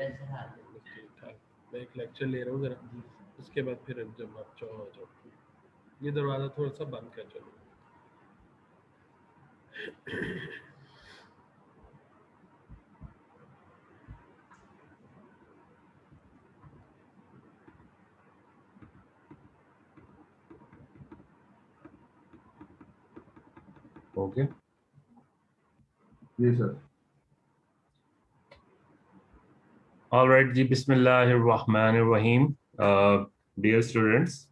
ठीक ठाक। मैं एक लेक्चर ले रहा हूँ जरा, उसके बाद फिर जब आप चाहो आ जाओ। ये दरवाज़ा थोड़ा सा बंद कर चलो। Okay. Yes, sir. All right, Ji, Bismillahir Rahmanir Rahim. Dear students,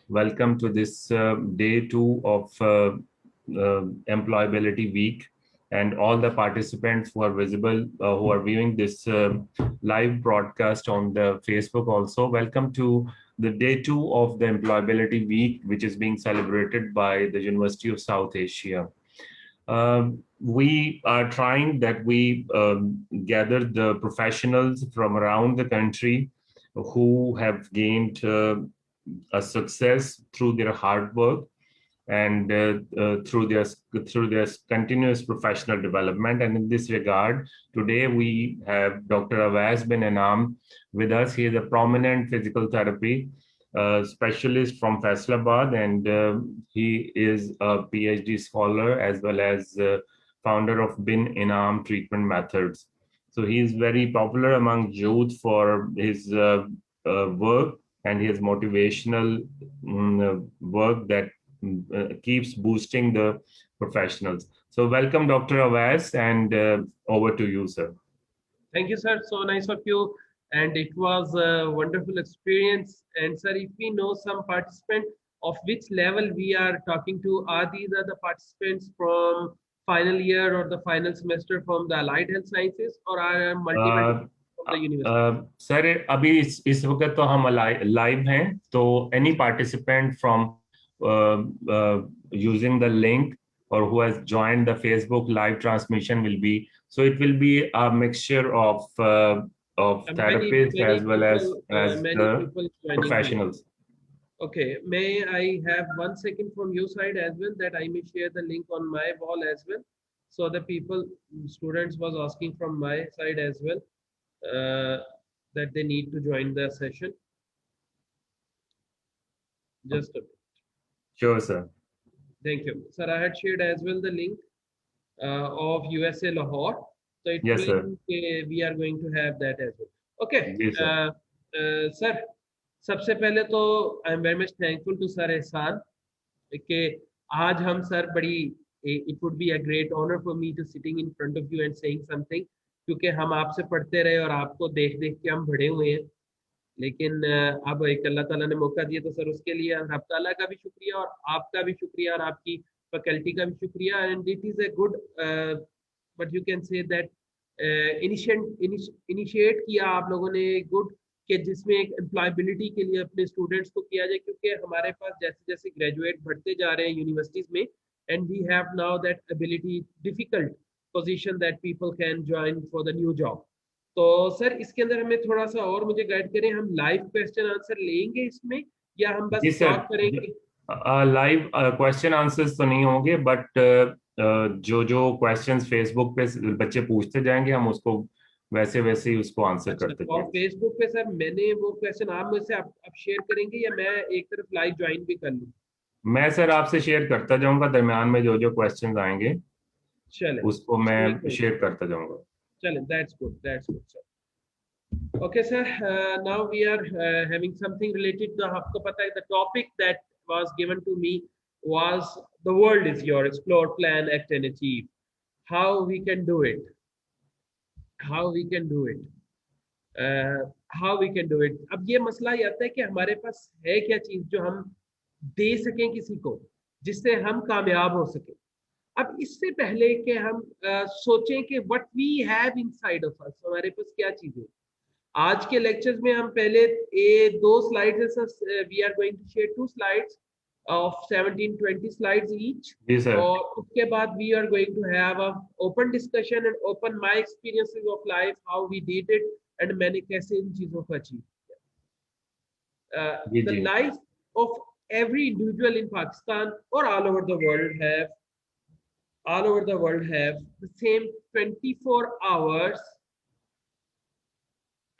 welcome to this day 2 of Employability Week, and all the participants who are visible, who are viewing this live broadcast on the Facebook also. Welcome to the day 2 of the Employability Week, which is being celebrated by the University of South Asia. We are trying that we gather the professionals from around the country who have gained a success through their hard work and through their continuous professional development. And in this regard, today we have Dr. Awais bin Anam with us. He is a prominent physical therapy specialist from Faisalabad, and he is a PhD scholar as well as founder of Bin Inam treatment methods. So he is very popular among youth for his work and his motivational work that keeps boosting the professionals. So welcome, Dr. Awais, and over to you, sir. Thank you, sir. So nice of you. And it was a wonderful experience. And sir, if we know some participant of which level we are talking to, are these are the participants from final year or the final semester from the Allied Health Sciences, or are multiple from the university? Sir अभी इस वक्त तो हम live हैं, तो any participant from using the link or who has joined the Facebook live transmission will be, so it will be a mixture of therapists as well as Many the people joining here. professionals. Okay, may I have 1 second from your side as well, that I may share the link on my wall as well, so the people, students was asking from my side as well, uh, that they need to join the session. Just a bit. Sure, sir. Thank you, sir. I had shared as well the link of USA Lahore, so it Yes, sir. means we are going to have that as well. Okay, Yes, sir. sir. सबसे पहले तो I am very much thankful to sir Ehsan कि आज हम sir बड़ी, it would be a great honour for me to sitting in front of you and saying something, क्योंकि हम आपसे पढ़ते रहे और आपको देख देख के हम बड़े हुए हैं। लेकिन अब एक अल्लाह ताला ने मौका दिया, तो सर उसके लिए रब ताला का भी शुक्रिया और आपका भी शुक्रिया और आपकी फैकल्टी का भी शुक्रिया। And it is a good, but you can say that initiate किया आप लोगों ने गुड, कि जिसमें एक एम्प्लॉयबिलिटी के लिए अपने स्टूडेंट्स को किया जाए, क्योंकि हमारे पास जैसे जैसे ग्रेजुएट बढ़ते जा रहे हैं यूनिवर्सिटीज में, and we have now that ability difficult position that people can join for the new job. तो सर इसके अंदर हमें थोड़ा सा और मुझे गाइड करें, हम लाइव क्वेश्चन आंसर लेंगे इसमें या हम बस जी सर, टॉक करेंगे? लाइव क्वेश्चन आंसर्स तो नहीं होंगे, बट जो जो क्वेश्चंस फेसबुक पे बच्चे पूछते जाएंगे हम उसको वैसे वैसे ही उसको आंसर अच्छा, करते और जाएंगे। फेसबुक पे सर मैंने वो क्वेश्चन आप मुझसे आप शेयर करेंगे या मैं एक तरफ लाइव ज्वाइन भी कर लूँ? मैं सर आपसे शेयर करता जाऊंगा, दरमियान में जो जो क्वेश्चंस आएंगे चले उसको मैं बिल्कुल, शेयर करता जाऊंगा। चले, that's good sir. Okay, sir. Now we are having something related to आपको पता है, the topic that was given to me was the world is your explore, plan, act and achieve. How we can do it? How we can do it? How we can do it? अब ये मसला ये आता है कि हमारे पास है क्या चीज जो हम दे सकें किसी को, जिससे हम कामयाब हो सके। अब इससे पहले कि हम सोचें कि what we have inside of us, हमारे पास क्या चीजें। आज के लेक्चर्स में हम पहले दो slides, we are going to share 2 slides of 17-20 slides each, ji sir. और उसके बाद we are going to have a open discussion and open my experiences of life, how we did it and मैंने कैसे इन चीजों को अचीव किया। Ji the ji. Life of every individual in Pakistan or all over the world have the same 24 hours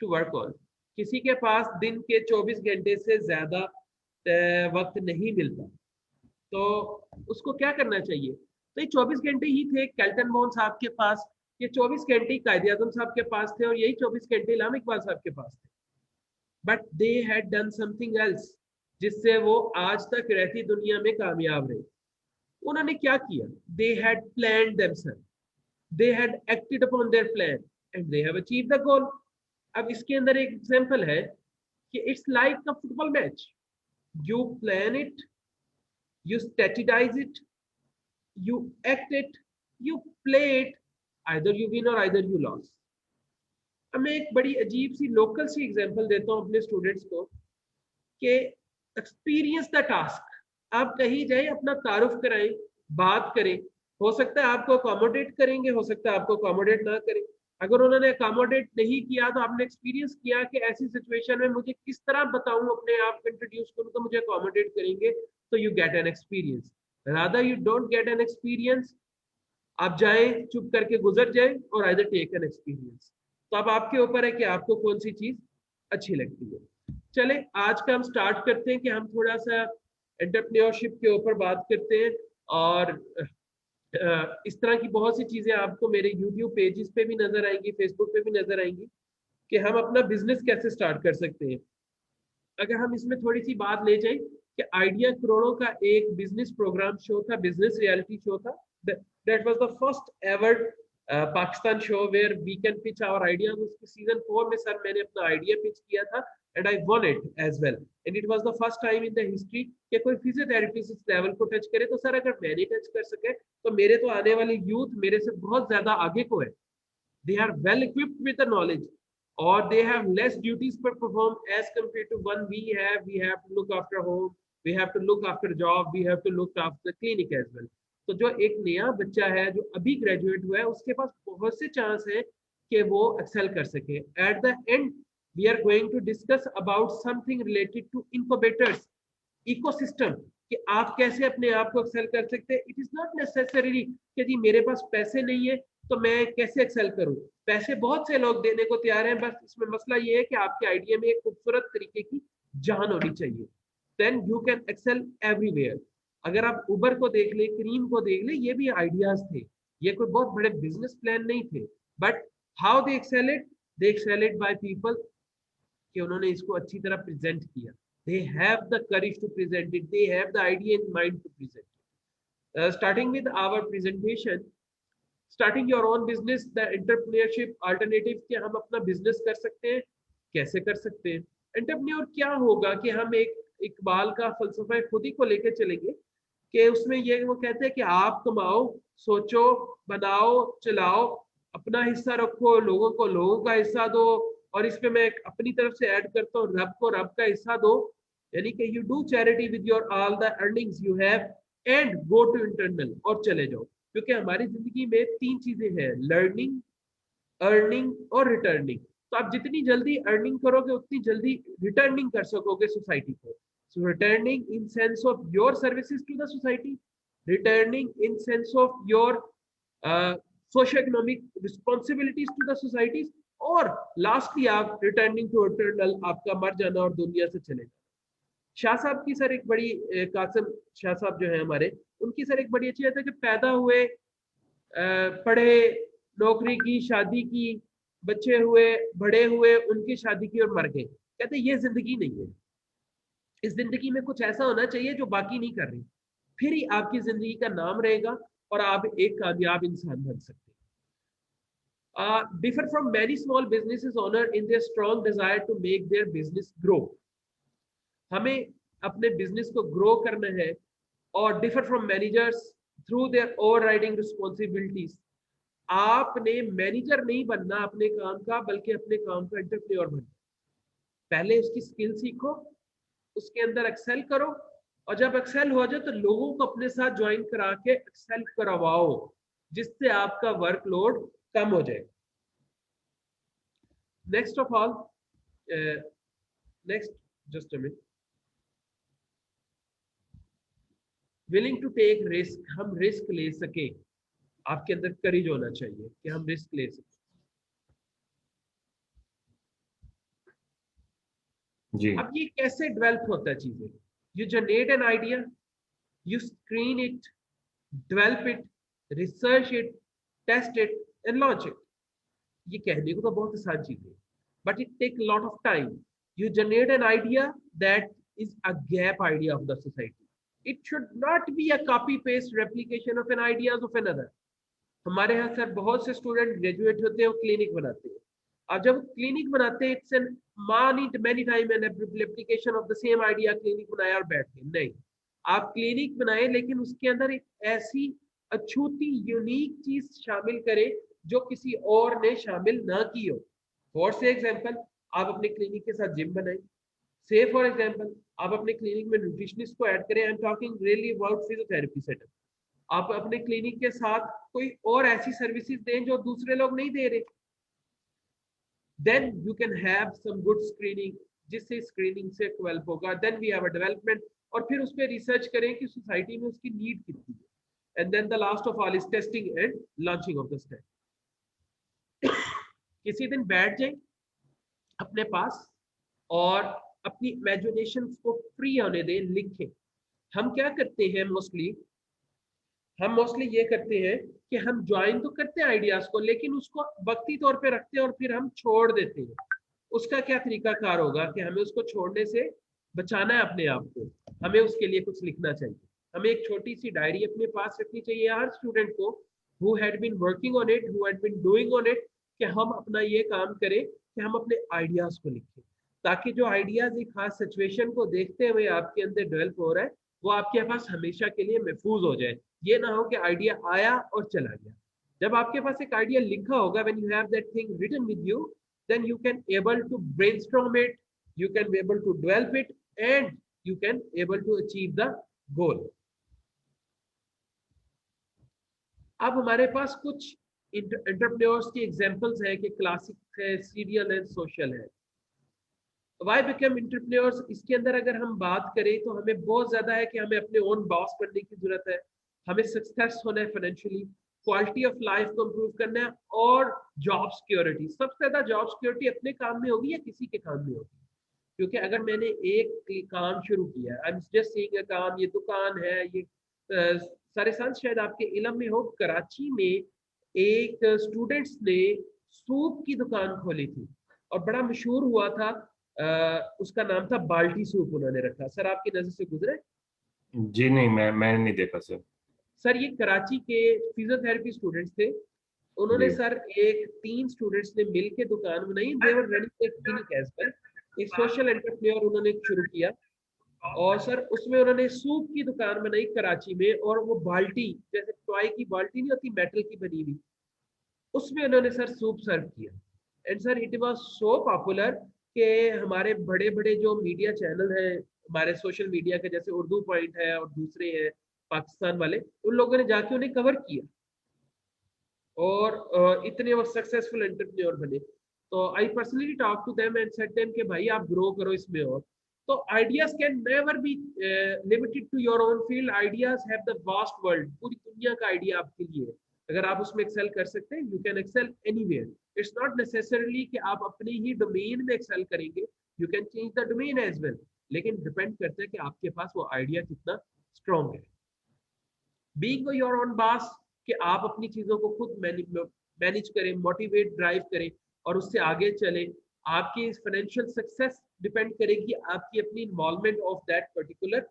to work on. किसी के पास दिन के 24 घंटे से ज्यादा वक्त नहीं मिलता, तो उसको क्या करना चाहिए? तो ये 24 घंटे ही थे कैल्टन बोन साहब के पास, ये 24 घंटे कायदे आजम साहब के पास थे, और यही 24 घंटे इलाम इकबाल साहब के पास थे. But they had done something else, जिससे वो आज तक रहती दुनिया में कामयाब रहे. उन्होंने क्या किया? They had planned themselves, they had acted upon their plan and they have achieved the goal. अब इसके अंदर एक एग्जांपल है कि it's like a football match. You plan it, you strategize it, you act it, you play it, either you win or either you lose. अब मैं एक बड़ी अजीब सी लोकल सी एग्जांपल देता हूँ अपने स्टूडेंट्स को कि एक्सपीरियंस द टास्क. आप कहीं जाए, अपना तारुफ कराएं, बात करें. हो सकता है आपको अकोमोडेट करेंगे, हो सकता है आपको अकोमोडेट ना करें. अगर उन्होंने अकोमोडेट नहीं किया तो आपने एक्सपीरियंस किया कि ऐसी सिचुएशन में मुझे किस तरह बताऊं, अपने आप को इंट्रोड्यूस करूं तो मुझे अकोमोडेट करेंगे, तो you get an experience. Rather you don't get an experience, आप जाए चुप करके गुजर जाए, और आइदर टेक एन एक्सपीरियंस. तो अब आपके ऊपर है कि आपको कौन सी चीज अच्छी लगती है. चले आज का हम स्टार्ट करते हैं कि हम थोड़ा सा एंटरप्रेन्योरशिप के ऊपर बात करते हैं. और इस तरह की बहुत सी चीजें आपको मेरे YouTube पेजेस पे भी नजर आएंगी, फेसबुक पे भी नजर आएंगी कि हम अपना बिजनेस कैसे स्टार्ट कर सकते हैं. अगर हम इसमें थोड़ी सी बात ले जाए कि आइडिया करोड़ों का एक बिजनेस प्रोग्राम शो था, बिजनेस रियलिटी शो था. That was the first ever Pakistan show where we can pitch our ideas. उसके सीजन 4 में सर मैंने अपना आइडिया पिच किया था and I won it as well. And it was the first time in the history कि कोई physiotherapist इस level को टच करे. तो सर अगर मैंने टच कर सके तो मेरे तो आने वाली यूथ मेरे से बहुत ज्यादा आगे को है. They are well equipped with the knowledge, or they have less duties to perform as compared to one we have. We have to look after home, we have to look after job, we have to look after the clinic as well. तो जो एक नया बच्चा है जो अभी graduate हुआ है, उसके पास बहुत से चांस है कि वो एक्सेल कर सके. Eight the and we are going to discuss about something related to incubators ecosystem, कि आप कैसे अपने आप को एक्सेल कर सकते हैं. इट इज नॉट नेसेसरी कि जी मेरे पास पैसे नहीं है तो मैं कैसे एक्सेल करूं. पैसे बहुत से लोग देने को तैयार हैं, बस इसमें मसला ये है कि आपके आइडिया में एक खूबसूरत तरीके की जान होनी चाहिए. Then you can excel everywhere. अगर आप उबर को देख ले, क्रीम को देख ले, ये भी आइडियाज थे, ये कोई बहुत बड़े बिजनेस प्लान नहीं थे. But how they excel it? They excel it by people कि उन्होंने इसको अच्छी तरह प्रेजेंट किया. They have the courage to present it. They have the idea in mind to present it. Starting with our presentation, starting your own business, the entrepreneurship alternative कि हम अपना business कर सकते हैं, कैसे कर सकते हैं. एंटरप्रेन्योर क्या होगा कि हम एक इकबाल का फलसफा खुद ही को लेके चलेंगे कि उसमें ये वो कहते हैं कि आप कमाओ, सोचो, बनाओ, चलाओ, अपना हिस्सा रखो, लोगों को लोगों का हिस्सा दो, और इस पे मैं अपनी तरफ से ऐड करता हूँ रब को रब का हिस्सा दो. यानी कि you do charity with your all the earnings you have and go to internal, और चले जाओ. क्योंकि हमारी जिंदगी में 3 चीजें हैं, लर्निंग, अर्निंग और रिटर्निंग. तो आप जितनी जल्दी अर्निंग करोगे उतनी जल्दी रिटर्निंग कर सकोगे सोसाइटी को. So returning in sense of your services to the society, returning in sense of your socio economic responsibilities to the societies, और लास्टली आप रिटर्निंग टू इटर्नल, आपका मर जाना और दुनिया से चले जाना. शाह साहब की सर एक बड़ी, कासिम शाह साहब जो है हमारे, उनकी सर एक बड़ी अच्छी बात है कि पैदा हुए, पढ़े, नौकरी की, शादी की, बच्चे हुए, बड़े हुए, उनकी शादी की और मर गए. कहते ये जिंदगी नहीं है. इस जिंदगी में कुछ ऐसा होना चाहिए जो बाकी नहीं कर रही, फिर ही आपकी जिंदगी का नाम रहेगा और आप एक कामयाब इंसान बन सकते हैं. Differ from many small businesses owner in their strong desire to make their business grow. हमें अपने बिजनेस को ग्रो करना है. और differ from managers through their overriding responsibilities. आपने मैनेजर नहीं बनना अपने काम का, बल्कि अपने काम का एंटरप्रेन्योर बनना. पहले उसकी स्किल सीखो, उसके अंदर एक्सेल करो, और जब एक्सेल हो जाए तो लोगों को अपने साथ ज्वाइन करा के एक्सेल करवाओ, जिससे आपका वर्कलोड कम हो जाए. Next of all, next just a minute, willing to take risk. हम रिस्क ले सके, आपके अंदर करेज होना चाहिए कि हम रिस्क ले सके. जी अब ये कैसे डेवलप होता है चीजें? You generate an idea, you screen it, develop it, research it, test it and launch it. ये कहने को तो बहुत आसान चीज है, but it take lot of time. You generate an idea that is a gap idea of the society. It should not be a copy paste replication of an ideas of another. हमारे यहाँ sir बहुत से student graduate होते हैं, वो clinic बनाते हैं। अब जब क्लिनिक बनाते हैं, it's an many time an application of the same idea, clinic बनाया और बैठ गए। नहीं, आप क्लिनिक बनाए लेकिन उसके अंदर एक ऐसी अछूती यूनिक चीज शामिल करें जो किसी और ने शामिल ना की हो। फॉर से एग्जाम्पल, आप अपने क्लिनिक के साथ जिम बनाए। से फॉर एग्जाम्पल, आप अपने क्लिनिक में न्यूट्रिशनिस्ट को ऐड करें। I am talking really about physiotherapy setup. आप अपने क्लिनिक के साथ कोई और ऐसी सर्विसेज दें जो दूसरे लोग नहीं दे रहे। Then you can have some good screening, जिससे स्क्रीनिंग से डेवलप होगा। Then we have a development, और फिर उस पर रिसर्च करें कि सोसाइटी में उसकी नीड कितनी है। And then the last of all is testing and launching of the stand. किसी दिन बैठ जाए अपने पास और अपनी इमेजिनेशन को फ्री होने दें, लिखें। हम क्या करते हैं मोस्टली, हम मोस्टली ये करते हैं कि हम ज्वाइन तो करते हैं आइडियाज को, लेकिन उसको वक्ती तौर पे रखते हैं और फिर हम छोड़ देते हैं। उसका क्या तरीका कार होगा कि हमें उसको छोड़ने से बचाना है अपने आप को। हमें उसके लिए कुछ लिखना चाहिए। हमें एक छोटी सी डायरी अपने पास रखनी चाहिए हर स्टूडेंट को, who had been working on it, who had been doing on it, कि हम अपना ये काम करें कि हम अपने आइडियाज को लिखें, ताकि जो आइडियाज एक खास सिचुएशन को देखते हुए आपके अंदर डेवलप हो रहा है, वो आपके पास हमेशा के लिए महफूज हो जाए। ये ना हो कि आइडिया आया और चला गया। जब आपके पास एक आइडिया लिखा होगा, when you have that thing written with you, then you can able to brainstorm it, you can be able to develop it, and you can able to achieve the goal. अब हमारे पास कुछ entrepreneurs की examples हैं कि classic है, serial है, social है। Y become entrepreneurs, इसके अंदर अगर हम बात करें तो हमें बहुत ज्यादा है कि हमें अपने ओन बॉस बनने की जरूरत है, हमें सक्सेस होना है फाइनेंशियली, क्वालिटी ऑफ लाइफ को इम्प्रूव करना है, और जॉब सिक्योरिटी। सबसे ज्यादा जॉब सिक्योरिटी अपने काम में होगी या किसी के काम में होगी? क्योंकि अगर मैंने एक काम शुरू किया, I am just seeing a काम, ये दुकान है, ये सारे संत शायद आपके इलम में हो, कराची में एक स्टूडेंट्स ने सूप की दुकान खोली थी और बड़ा मशहूर हुआ था। उसका नाम था बाल्टी सूप, उन्होंने रखा। सर आपकी नजर से गुजरे? जी नहीं, मैंने नहीं देखा सर। सर ये कराची के फिजियोथेरेपी स्टूडेंट्स थे। उन्होंने जी सर एक 3 स्टूडेंट्स ने मिलके दुकान बनाई। दे वर रनिंग एक क्लिनिक एज वेल, एक सोशल एंटरप्रेन्योर उन्होंने शुरू किया। और सर उसमें उन्होंने सूप की दुकान बनाई कराची में, और वो बाल्टी, जैसे टॉय की बाल्टी नहीं होती मेटल की बनी हुई, उसमें उन्होंने सर सूप सर्व किया। And sir it was so popular कि हमारे बड़े बड़े जो मीडिया चैनल हैं, हमारे सोशल मीडिया के, जैसे उर्दू पॉइंट है और दूसरे हैं पाकिस्तान वाले, उन लोगों ने जाके उन्हें कवर किया और इतने वो सक्सेसफुल एंटरप्रेन्योर बने। तो I personally talk to them and said them कि भाई आप ग्रो करो इसमें। और तो ideas can never be limited to your own field. Ideas have the vast world, पूरी दुनिया का आइडिया आपके लिए है। अगर आप उसमें एक्सेल कर सकते हैं, you can excel anywhere. It's not necessarily कि आप अपने ही डोमेन में एक्सेल करेंगे, you can change the domain as well. लेकिन डिपेंड करता है कि आपके पास वो आइडिया कितना स्ट्रॉन्ग है। बीइंग योर ओन बॉस, कि आप अपनी चीजों को खुद मैनेज करें, मोटिवेट ड्राइव करें और उससे आगे चलें। आपकी फाइनेंशियल सक्सेस डिपेंड करेगी आपकी अपनी involvement of that particular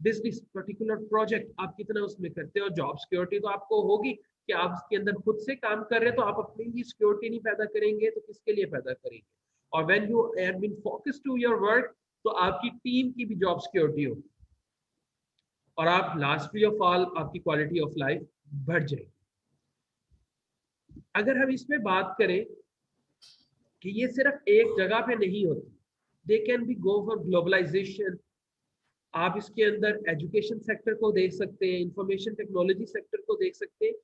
business, particular project, आप कितना उसमें करते हो। जॉब सिक्योरिटी तो आपको होगी कि आप उसके अंदर खुद से काम कर रहे हैं, तो आप अपनी ही सिक्योरिटी नहीं पैदा करेंगे तो किसके लिए पैदा करेंगे। और when you have been focused to your work, तो आपकी टीम की भी जॉब सिक्योरिटी होगी, और आप लास्टली ऑफ ऑल आपकी क्वालिटी ऑफ लाइफ बढ़ जाएगी। अगर हम इसमें बात करें कि ये सिर्फ एक जगह पे नहीं होती, they can be go for globalisation. आप इसके अंदर एजुकेशन सेक्टर को देख सकते हैं, इंफॉर्मेशन टेक्नोलॉजी सेक्टर को देख सकते हैं।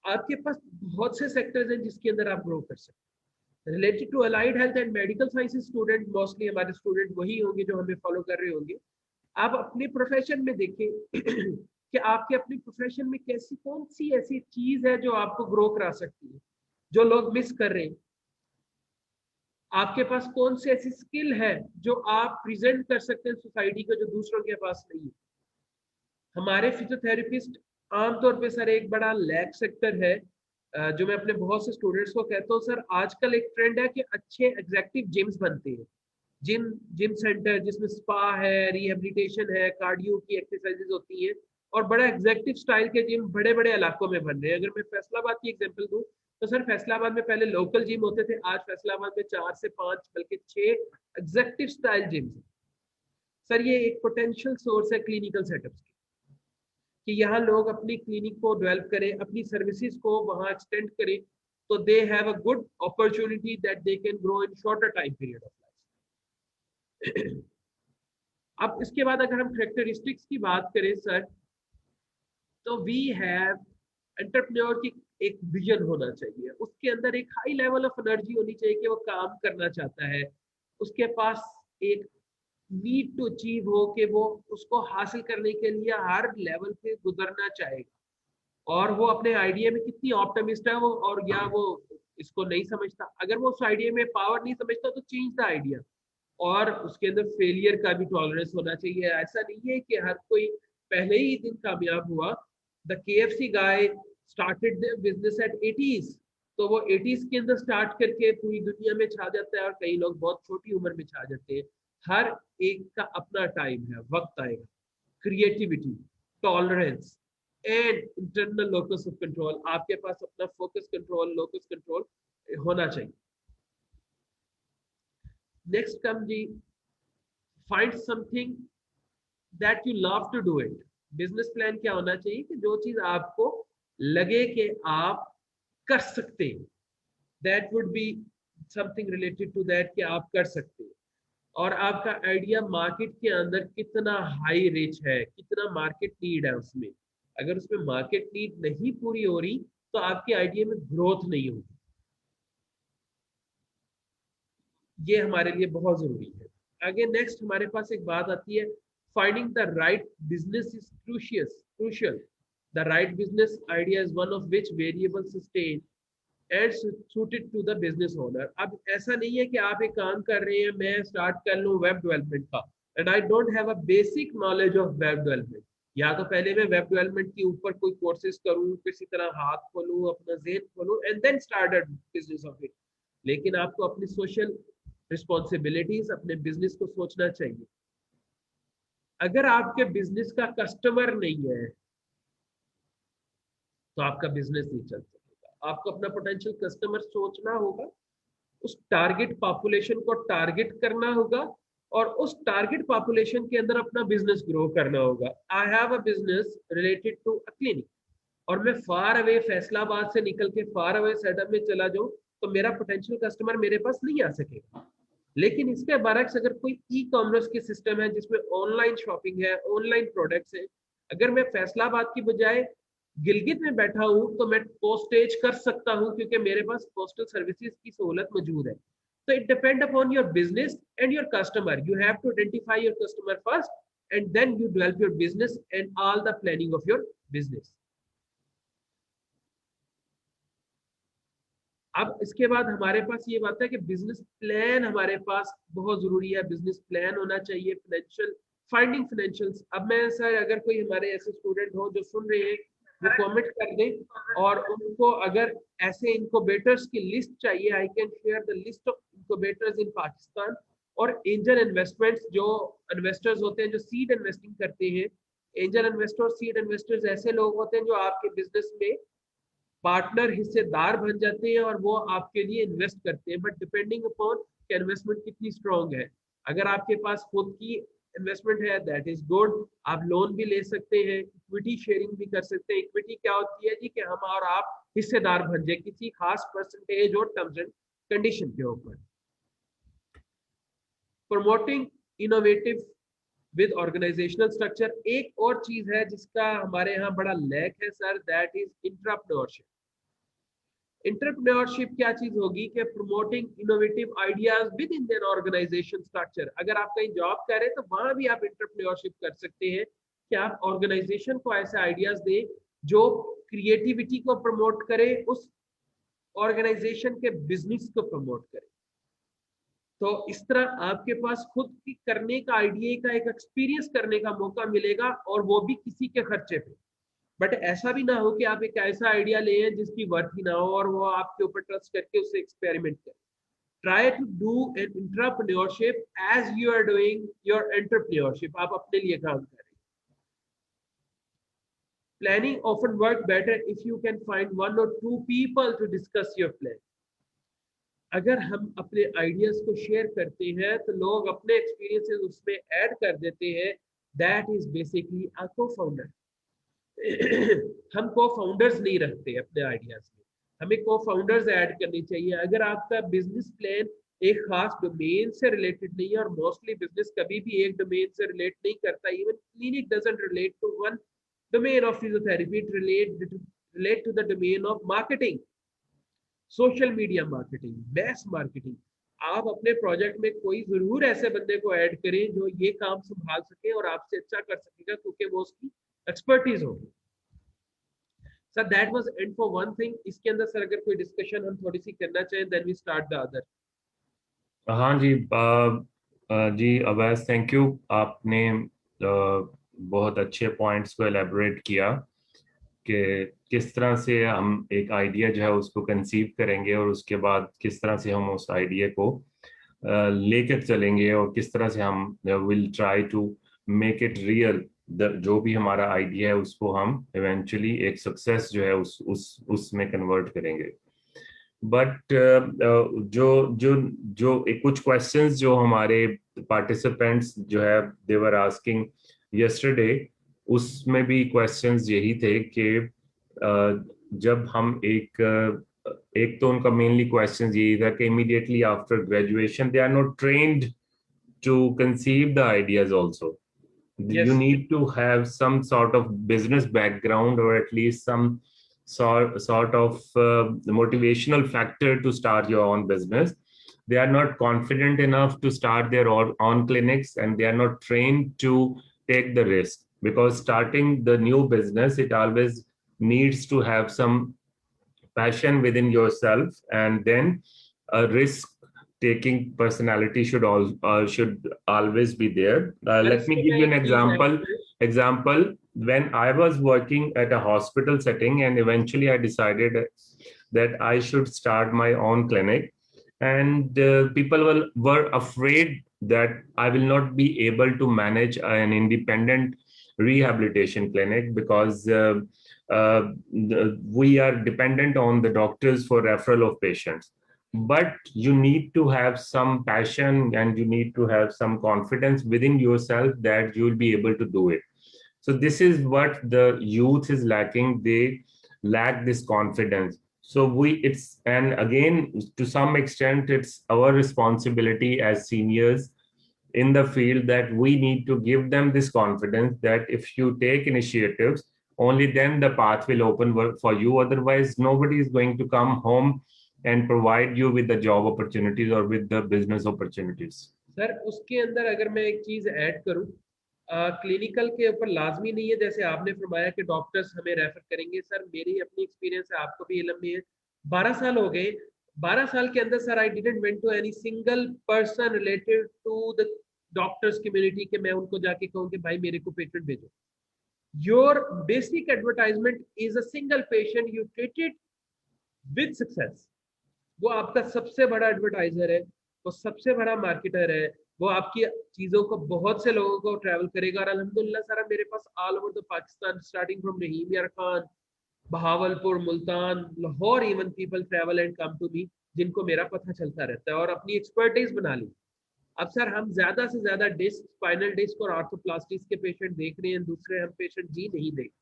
आपके पास बहुत से सेक्टर्स हैं जिसके अंदर आप ग्रो कर सकते हैं। Related to allied health and medical sciences student, mostly हमारे स्टूडेंट वही होंगे जो हमें फॉलो कर रहे होंगे। आप अपने प्रोफेशन में देखें कि आपके अपने प्रोफेशन में कैसी कौन सी ऐसी चीज है जो आपको ग्रो करा सकती है, जो लोग मिस कर रहे हैं। आपके पास कौन सी ऐसी स्किल है जो आप प्रेजेंट कर सकते हैं सोसाइटी को, जो दूसरों के पास नहीं है। हमारे फिजियोथेरेपिस्ट आमतौर पे सर एक बड़ा लैक सेक्टर है, जो मैं अपने बहुत से स्टूडेंट्स को कहता हूँ, सर आजकल एक ट्रेंड है कि अच्छे एग्जैक्टिव जिम्स बनते हैं, जिम जिम सेंटर जिसमें स्पा है, रिहेबिलिटेशन है, कार्डियो की एक्सरसाइजेज होती है, और बड़ा एग्जैक्टिव स्टाइल के जिम बड़े बड़े इलाकों में बन रहे हैं। अगर मैं फैसलाबाद की एग्जांपल दूं तो सर फैसलाबाद में पहले लोकल जिम होते थे, आज फैसलाबाद में 4 से 5 बल्कि 6 एग्जैक्टिव स्टाइल जिम। सर ये एक पोटेंशियल सोर्स है क्लिनिकल सेटअप्स की, कि यहाँ लोग अपनी क्लिनिक को डेवलप करें, अपनी सर्विसेज को वहाँ एक्सटेंड करें, तो they have a good opportunity that they can grow in shorter time period of life. अब इसके बाद अगर हम कैरेक्टरिस्टिक्स की बात करें सर, तो वी हैव एंटरप्रेन्योर की एक विजन होना चाहिए, उसके अंदर एक हाई लेवल ऑफ एनर्जी होनी चाहिए कि वो काम करना चाहता है, उसके पास एक नीड टू अचीव हो कि वो उसको हासिल करने के लिए हर लेवल पे गुजरना चाहेगा, और वो अपने आइडिया में कितनी ऑप्टिमिस्ट है वो, और या वो इसको नहीं समझता, अगर वो उस आइडिया में पावर नहीं समझता तो चेंज द आइडिया। और उसके अंदर फेलियर का भी टॉलरेंस होना चाहिए, ऐसा नहीं है कि हर कोई पहले ही दिन कामयाब हुआ। The KFC guy started the business at 80s, तो वो 80s के अंदर स्टार्ट करके पूरी दुनिया में छा जाता है, और कई लोग बहुत छोटी उम्र में छा जाते हैं। हर एक का अपना टाइम है, वक्त आएगा। Creativity, tolerance and internal locus of control, आपके पास अपना फोकस कंट्रोल, लोकस कंट्रोल होना चाहिए। नेक्स्ट कम जी, find something that you love to do it. Business plan क्या होना चाहिए कि जो चीज आपको लगे कि आप कर सकते हैं, that would be something related to that कि आप कर सकते हैं, और आपका आइडिया मार्केट के अंदर कितना हाई रिच है, कितना मार्केट नीड है उसमें। अगर उसमें मार्केट नीड नहीं पूरी हो रही तो आपके आइडिया में ग्रोथ नहीं होगी, ये हमारे लिए बहुत जरूरी है। आगे नेक्स्ट हमारे पास एक बात आती है, finding the right business is crucial. The right business idea is one of which variable sustain and suited to the business owner. अब ऐसा नहीं है कि आप एक काम कर रहे हैं, मैं स्टार्ट कर लूँ वेब डेवलपमेंट का, and I don't have a basic knowledge of web development, या तो पहले मैं वेब डेवलपमेंट के ऊपर कोई कोर्सेज करूँ, किसी तरह हाथ खोलूँ, अपना जेहन खोलूँ, and then start business of it. लेकिन आपको अपनी सोशल रिस्पॉन्सिबिलिटीज, अपने बिजनेस को सोचना चाहिए। अगर आपके बिजनेस का कस्टमर नहीं है तो आपका बिजनेस नहीं चल सकेगा। आपको अपना पोटेंशियल कस्टमर सोचना होगा, उस टारगेट पॉपुलेशन को टारगेट करना होगा, और उस टारगेट पॉपुलेशन के अंदर अपना बिजनेस ग्रो करना होगा। I have a business related to a clinic, और मैं फार अवे फैसलाबाद से निकल के फार अवे सेटअप में चला जाऊं, तो मेरा पोटेंशियल कस्टमर मेरे पास नहीं आ सकेगा। लेकिन इसके बरक्स अगर कोई ई कॉमर्स की सिस्टम है जिसमें ऑनलाइन शॉपिंग है, ऑनलाइन प्रोडक्ट्स है, अगर मैं फैसलाबाद की बजाय गिलगित में बैठा हूं तो मैं पोस्टेज कर सकता हूं, क्योंकि मेरे पास पोस्टल सर्विसेज की सहूलत मौजूद है। तो it depend upon your business and your customer, you have to identify your customer first and then you develop your business and all the planning of your business. अब इसके बाद हमारे पास ये बात है कि बिजनेस प्लान हमारे पास बहुत जरूरी है, बिजनेस प्लान होना चाहिए। फाइनेंशियल, फाइंडिंग फाइनेंशियल्स, अब मैं सर अगर कोई हमारे ऐसे स्टूडेंट हो जो सुन रहे हैं वो कमेंट कर दें, और उनको अगर ऐसे इनक्यूबेटर्स की लिस्ट चाहिए, I can share the list of incubators in Pakistan. और एंजल इन्वेस्टमेंट्स, जो इन्वेस्टर्स होते हैं जो सीड इन्वेस्टिंग करते हैं, एंजल इन्वेस्टर, सीड इन्वेस्टर्स ऐसे लोग होते हैं जो आपके बिजनेस में पार्टनर, हिस्सेदार बन जाते हैं, और वो आपके लिए इन्वेस्ट करते हैं, बट डिपेंडिंग अपॉन कि इन्वेस्टमेंट कितनी स्ट्रांग है। अगर आपके पास खुद की इन्वेस्टमेंट है दैट इज गुड, आप लोन भी ले सकते हैं, इक्विटी शेयरिंग भी कर सकते हैं। इक्विटी क्या होती है जी, कि हम और आप हिस्सेदार बन जाए किसी खास परसेंटेज और टर्म्स एंड कंडीशन के ऊपर। Promoting innovative with organisational structure, एक और चीज है जिसका हमारे यहाँ बड़ा लैक है sir, that is entrepreneurship. Entrepreneurship क्या चीज होगी कि promoting innovative ideas with in their organisation structure. अगर आप कहीं जॉब कर रहे हैं तो वहां भी आप इंटरप्रेन्योरशिप कर सकते हैं, कि आप ऑर्गेनाइजेशन को ऐसे आइडियाज दें जो क्रिएटिविटी को प्रमोट करे, उस ऑर्गेनाइजेशन के बिजनेस को प्रमोट करे। तो इस तरह आपके पास खुद की करने का आइडिया का एक एक्सपीरियंस करने का मौका मिलेगा, और वो भी किसी के खर्चे पे। बट ऐसा भी ना हो कि आप एक ऐसा आइडिया ले जिसकी वर्थ ही ना हो और वो आपके ऊपर ट्रस्ट करके उससे एक्सपेरिमेंट करें। Try to do an entrepreneurship as you are doing your entrepreneurship. आप अपने लिए काम करें। Planning often work better if you can find one or two people to discuss your plan. अगर हम अपने आइडियाज को शेयर करते हैं तो लोग अपने एक्सपीरियंसेस उसमें ऐड कर देते हैं। दैट इज बेसिकली अ को फाउंडर। हम को फाउंडर्स नहीं रखते अपने आइडियाज में, हमें को फाउंडर्स ऐड करनी चाहिए। अगर आपका बिजनेस प्लान एक खास डोमेन से रिलेटेड नहीं है, और मोस्टली बिजनेस कभी भी एक डोमेन से रिलेट नहीं करता, even clinic doesn't relate to one domain of physiotherapy, it relate to the domain of marketing, social media marketing, mass marketing. आप अपने प्रोजेक्ट में कोई जरूर ऐसे बंदे को ऐड करें जो ये काम संभाल सके और आपसे अच्छा कर सकेगा, क्योंकि वो उसकी एक्सपर्टीज होगी। Sir that was and for one thing. इसके अंदर सर अगर कोई डिस्कशन हम थोड़ी सी करना चाहें, then we start the other. हाँ जी, जी अवैस, थैंक यू। आपने बहुत अच्छे पॉइंट्स को एलेबोरेट किया कि किस तरह से हम एक आइडिया जो है उसको कंसीव करेंगे और उसके बाद किस तरह से हम उस आइडिया को लेकर चलेंगे और किस तरह से हम will try to make it real. जो भी हमारा आइडिया है उसको हम इवेंचुअली एक सक्सेस जो है उसमें कन्वर्ट करेंगे। बट जो जो जो कुछ क्वेश्चंस जो हमारे पार्टिसिपेंट्स जो है दे वर आस्किंग यस्टरडे, उसमें भी क्वेश्चंस यही थे कि जब हम एक तो उनका मेनली क्वेश्चन यही था कि immediately after graduation they are not trained to conceive the ideas also. You yes need to have some sort of business background, or at least some sort of motivational factor to start your own business. They are not confident enough to start their own clinics, and they are not trained to take the risk, because starting the new business, it always needs to have some passion within yourself, and then a risk taking personality should always be there. Sir Let me इसमें give मैं you एक an चीज add example. करूं। When I was working at a hospital setting, and eventually I decided that I should start my own clinic, and people were afraid that I will not be able to manage an independent rehabilitation clinic, because we are dependent on the doctors for referral of patients. But you need to have some passion, and you need to have some confidence within yourself that you will be able to do it. So this is what the youth is lacking. They lack this confidence. So and again, to some extent, it's our responsibility as seniors in the field that we need to give them this confidence that if you take initiatives, only then the path will open for you. Otherwise, nobody is going to come home and provide you with the job opportunities or with the business opportunities. Sir उसके अंदर अगर मैं एक चीज add करूं, clinical के ऊपर लाजमी नहीं है जैसे आपने फरमाया कि डॉक्टर्स हमें रेफर करेंगे। सर मेरी अपनी एक्सपीरियंस है, आपको भी इल्म में है। 12 साल हो गए। 12 साल के अंदर sir I didn't went to any single person related to the doctors community कि मैं उनको जाके कहूँ कि भाई मेरे को पेशेंट भेजो। Your basic advertisement is a single patient you treated with success. वो आपका सबसे बड़ा एडवर्टाइजर है, वो सबसे बड़ा मार्केटर है। वो आपकी चीजों को बहुत से लोगों को ट्रैवल करेगा। और अल्हम्दुलिल्लाह सर मेरे पास all over the Pakistan, starting from Rahim Yar Khan, Bahawalpur, Multan, Lahore, even people travel and come to me, जिनको मेरा पता चलता रहता है और अपनी एक्सपर्टीज बना ली। अब सर हम ज्यादा से ज्यादा डिस्क, स्पाइनल डिस्क और आर्थोप्लास्टिक्स के पेशेंट देख रहे हैं, दूसरे हम पेशेंट जी नहीं देखते।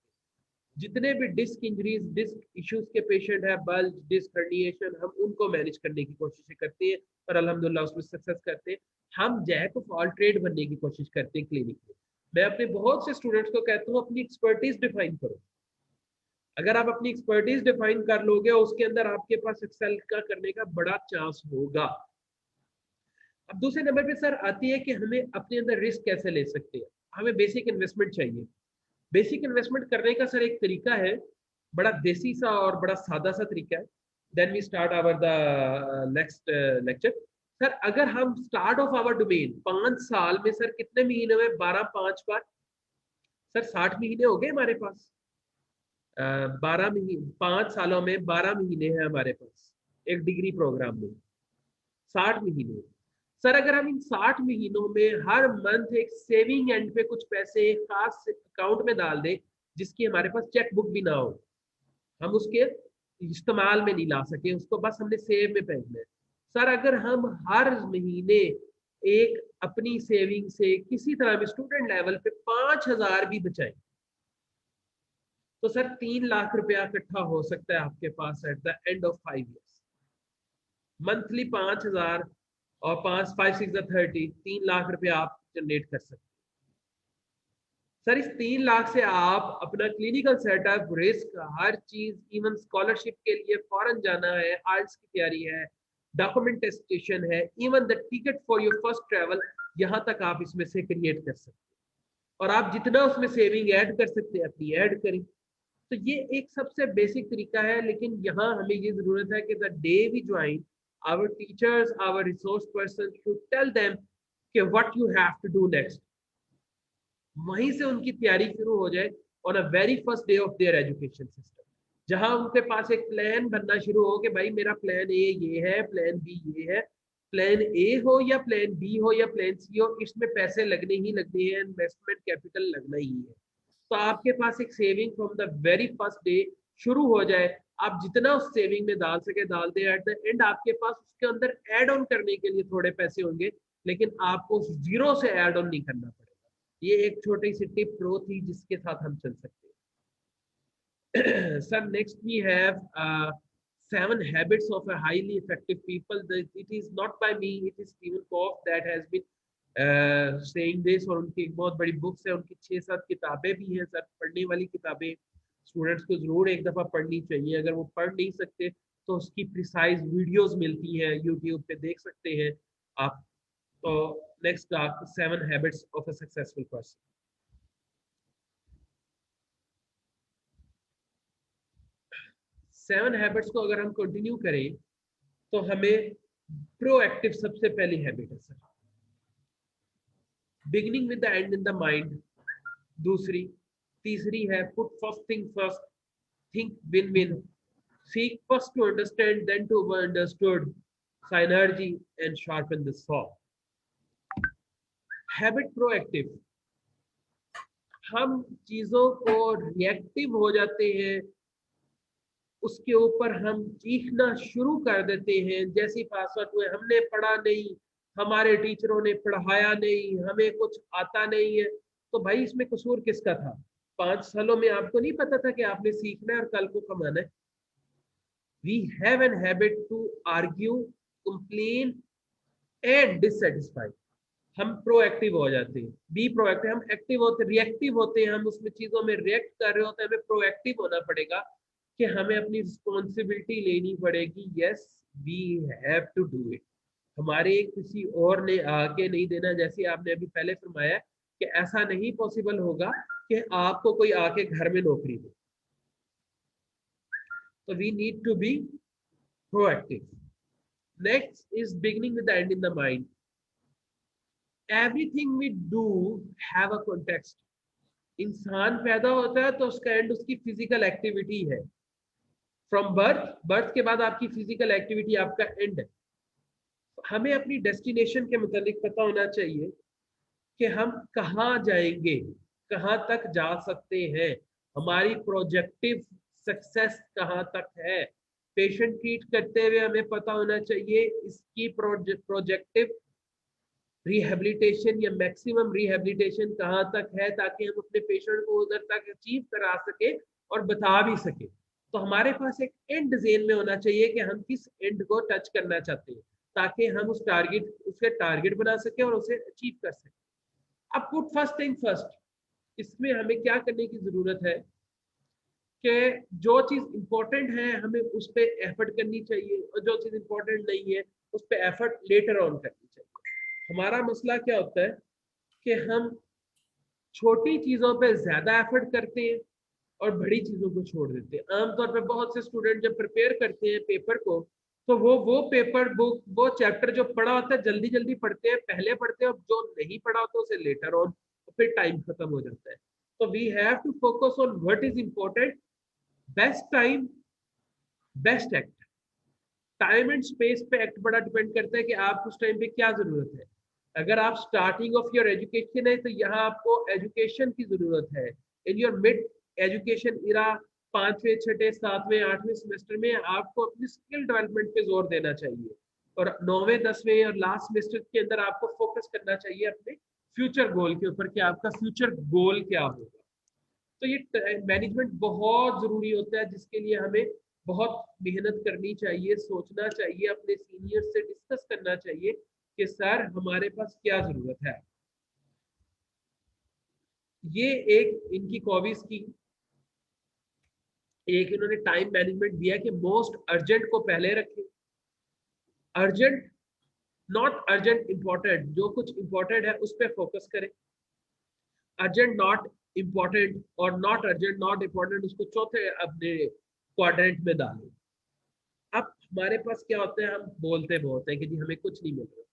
जितने भी डिस्क इंजरीज, डिस्क इश्यूज के पेशेंट है, बल्ज, डिस्क हर्निएशन, हम उनको मैनेज करने की कोशिश करते हैं और अल्हम्दुलिल्लाह उसमें सक्सेस करते हैं। हम जैक ऑफ ऑल ट्रेड बनने की कोशिश करते हैं क्लिनिक में। मैं अपने बहुत से स्टूडेंट्स को कहता हूँ अपनी एक्सपर्टीज डिफाइन करो। अगर आप अपनी एक्सपर्टीज डिफाइन कर लोगे उसके अंदर आपके पास एक्सेल का करने का बड़ा चांस होगा। अब दूसरे नंबर पे सर आती है कि हमें अपने अंदर रिस्क कैसे ले सकते हैं। हमें बेसिक इन्वेस्टमेंट चाहिए। बेसिक इन्वेस्टमेंट करने का सर एक तरीका है, बड़ा देसी सा और बड़ा सादा सा तरीका है। Then we start our the next lecture. Sir अगर हम स्टार्ट ऑफ आवर डोमेन 5 साल में सर कितने महीने में 12 5 बार सर 60 महीने हो गए हमारे पास। 12 महीने 5 सालों में 12 महीने हैं हमारे पास एक डिग्री प्रोग्राम में, 60 महीने। सर अगर हम इन 60 महीनों में हर मंथ एक सेविंग एंड पे कुछ पैसे एक खास अकाउंट में डाल दें जिसकी हमारे पास चेक बुक भी ना हो, हम उसके इस्तेमाल में नहीं ला सके, उसको बस हमने सेव में फेंकना है। सर अगर हम हर महीने एक अपनी सेविंग से किसी तरह भी स्टूडेंट लेवल पे 5,000 भी बचाएं तो सर 3 लाख रुपया इकट्ठा हो सकता है आपके पास at the end of 5 years. Monthly 5,000 और 5 5 6 30 3 लाख रुपया आप जनरेट कर सकते हैं। सर इस 3 लाख से आप अपना क्लिनिकल सेटअप, रिस्क, हर चीज, इवन स्कॉलरशिप के लिए फॉरेन जाना है, आइल्स की तैयारी है, डॉक्यूमेंटेशन है, even the ticket for your first travel, यहाँ तक आप इसमें से क्रिएट कर सकते हैं। और आप जितना उसमें सेविंग ऐड कर सकते हैं अपनी ऐड करें। तो ये एक सबसे बेसिक तरीका है, लेकिन यहाँ हमें ये जरूरत है कि the day we join our teachers, our resource person should tell them कि what you have to do next. वहीं से उनकी तैयारी शुरू हो जाए on a very first day of their education system, जहां उनके पास एक प्लान बनना शुरू हो कि भाई मेरा प्लान ए ये है, प्लान बी ये है, प्लान ए हो या प्लान बी हो या प्लान सी हो, इसमें पैसे लगने ही लगने हैं, इन्वेस्टमेंट कैपिटल लगना ही है। तो आपके पास एक saving from the very first day शुरू हो जाए, आप जितना उस सेविंग में डाल सके डाल दे, एट द एंड आपके पास उसके अंदर एड ऑन करने के लिए थोड़े पैसे होंगे, लेकिन आपको जीरो से एड ऑन नहीं करना पड़ेगा। ये एक छोटी सी टिप प्रो थी जिसके साथ हम चल सकते हैं। Sir next we have 7 habits of a highly effective people. It is not by me, it is Stephen Koff that has been saying this, और उनकी एक बहुत बड़ी बुक्स है, उनकी 6-7 किताबें भी हैं सर, पढ़ने वाली किताबें स्टूडेंट्स को जरूर एक दफा पढ़नी चाहिए। अगर वो पढ़ नहीं सकते तो उसकी प्रिसाइज वीडियोस मिलती हैं यूट्यूब पे, देख सकते हैं आप। तो नेक्स्ट आप 7 habits of a successful person. 7 habits को अगर हम कंटिन्यू करें तो हमें प्रोएक्टिव सबसे पहली हैबिट है sir, beginning with the end in the mind. दूसरी, तीसरी है put first thing first, think win win, seek first to understand then to be understood, synergy and sharpen the saw। Habit proactive, हम चीजों को reactive हो जाते हैं, उसके ऊपर हम चीखना शुरू कर देते हैं, जैसे पास आउट हुए हमने पढ़ा नहीं, हमारे टीचरों ने पढ़ाया नहीं, हमें कुछ आता नहीं है। तो भाई इसमें कसूर किसका था? 5 सालों में आपको नहीं पता था कि आपने सीखना है और कल को कमाना है? We have an habit to argue, complain and dissatisfied. हम प्रोएक्टिव हो जाते हैं, बी प्रोएक्टिव। हम एक्टिव होते, रिएक्टिव होते हैं, हम उसमें चीजों में रिएक्ट कर रहे होते हैं। हमें प्रोएक्टिव होना पड़ेगा कि हमें अपनी रिस्पॉन्सिबिलिटी लेनी पड़ेगी। Yes we have to do it. हमारे किसी और ने आके नहीं देना, जैसे आपने अभी पहले फरमाया कि ऐसा नहीं पॉसिबल होगा कि आपको कोई आके घर में नौकरी दे। तो we need to be proactive. Next is beginning with the end in the mind. Everything we do have a context. इंसान पैदा होता है तो उसका एंड उसकी फिजिकल एक्टिविटी है। फ्रॉम बर्थ के बाद आपकी फिजिकल एक्टिविटी आपका एंड है। हमें अपनी डेस्टिनेशन के मुताबिक पता होना चाहिए कि हम कहाँ जाएंगे, कहाँ तक जा सकते हैं, हमारी प्रोजेक्टिव सक्सेस कहाँ तक है। पेशेंट ट्रीट करते हुए हमें पता होना चाहिए इसकी प्रोजेक्टिव रिहेबिलिटेशन या मैक्सिमम रिहेबिलिटेशन कहाँ तक है, ताकि हम अपने पेशेंट को उधर तक अचीव करा सके और बता भी सके। तो हमारे पास एक एंड जेन में होना चाहिए कि हम किस एंड को टच करना चाहते हैं, ताकि हम उस टारगेट बना सके और उसे अचीव कर सके। अब पुट फर्स्ट थिंग फर्स्ट, इसमें हमें क्या करने की जरूरत है कि जो चीज इंपॉर्टेंट है हमें उस पर एफर्ट करनी चाहिए, और जो चीज इंपॉर्टेंट नहीं है उस पर एफर्ट लेटर ऑन करनी चाहिए। हमारा मसला क्या होता है कि हम छोटी चीजों पे ज्यादा एफर्ट करते हैं और बड़ी चीजों को छोड़ देते हैं। आमतौर पे बहुत से स्टूडेंट जब प्रिपेयर करते हैं पेपर को तो वो पेपर बुक वो चैप्टर जो पढ़ा होता है जल्दी जल्दी पढ़ते हैं, पहले पढ़ते हैं, और जो नहीं पढ़ा होता उसे लेटर ऑन, तो फिर टाइम खत्म हो जाता है। तो we have to focus on what is important, best time, best act. Time and space पे एक्ट बड़ा डिपेंड करता है कि आप उस टाइम पे क्या जरूरत है। अगर आप स्टार्टिंग ऑफ योर एजुकेशन है तो यहाँ आपको एजुकेशन की जरूरत है। In your mid education era, 5वें 6ठे 7वें 8वें सेमेस्टर में आपको अपनी स्किल डेवलपमेंट पे जोर देना चाहिए, और 9वें 10वें और लास्ट सेमेस्टर के अंदर आपको फोकस करना चाहिए अपने फ्यूचर गोल के ऊपर कि आपका फ्यूचर गोल क्या होगा। तो ये मैनेजमेंट बहुत जरूरी होता है, जिसके लिए हमें बहुत मेहनत करनी चाहिए, सोचना चाहिए, अपने सीनियर से डिस्कस करना चाहिए कि सर हमारे पास क्या जरूरत है। ये एक इनकी कॉविस की एक इन्होंने टाइम मैनेजमेंट दिया कि मोस्ट अर्जेंट को पहले रखें। अर्जेंट, नॉट अर्जेंट इंपॉर्टेंट, जो कुछ इंपॉर्टेंट है उस पर फोकस करें। अर्जेंट नॉट इंपॉर्टेंट और नॉट अर्जेंट नॉट इंपॉर्टेंट, उसको चौथे अपने क्वाड्रेंट में डालें। अब हमारे पास क्या होता है, हम बोलते बहुत है कि जी हमें कुछ नहीं मिल रहा।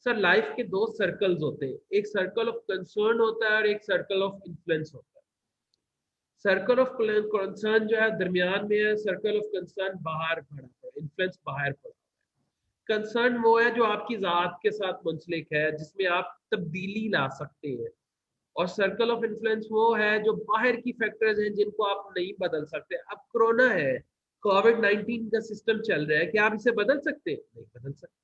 सर लाइफ के दो सर्कल्स होते हैं, एक सर्कल ऑफ कंसर्न होता है और एक सर्कल ऑफ इन्फ्लुएंस होता है। सर्कल ऑफ कंसर्न जो है दरमियान में है, सर्कल ऑफ कंसर्न बाहर पड़ा है, इन्फ्लुएंस बाहर पड़ा है। कंसर्न वो है जो आपकी जात के साथ मुंसलिक है, जिसमें आप तब्दीली ला सकते हैं, और सर्कल ऑफ इन्फ्लुएंस वो है जो बाहर की फैक्टर्स हैं जिनको आप नहीं बदल सकते। अब कोरोना है, कोविड-19 का सिस्टम चल रहा है, क्या आप इसे बदल सकते हैं? नहीं बदल सकते,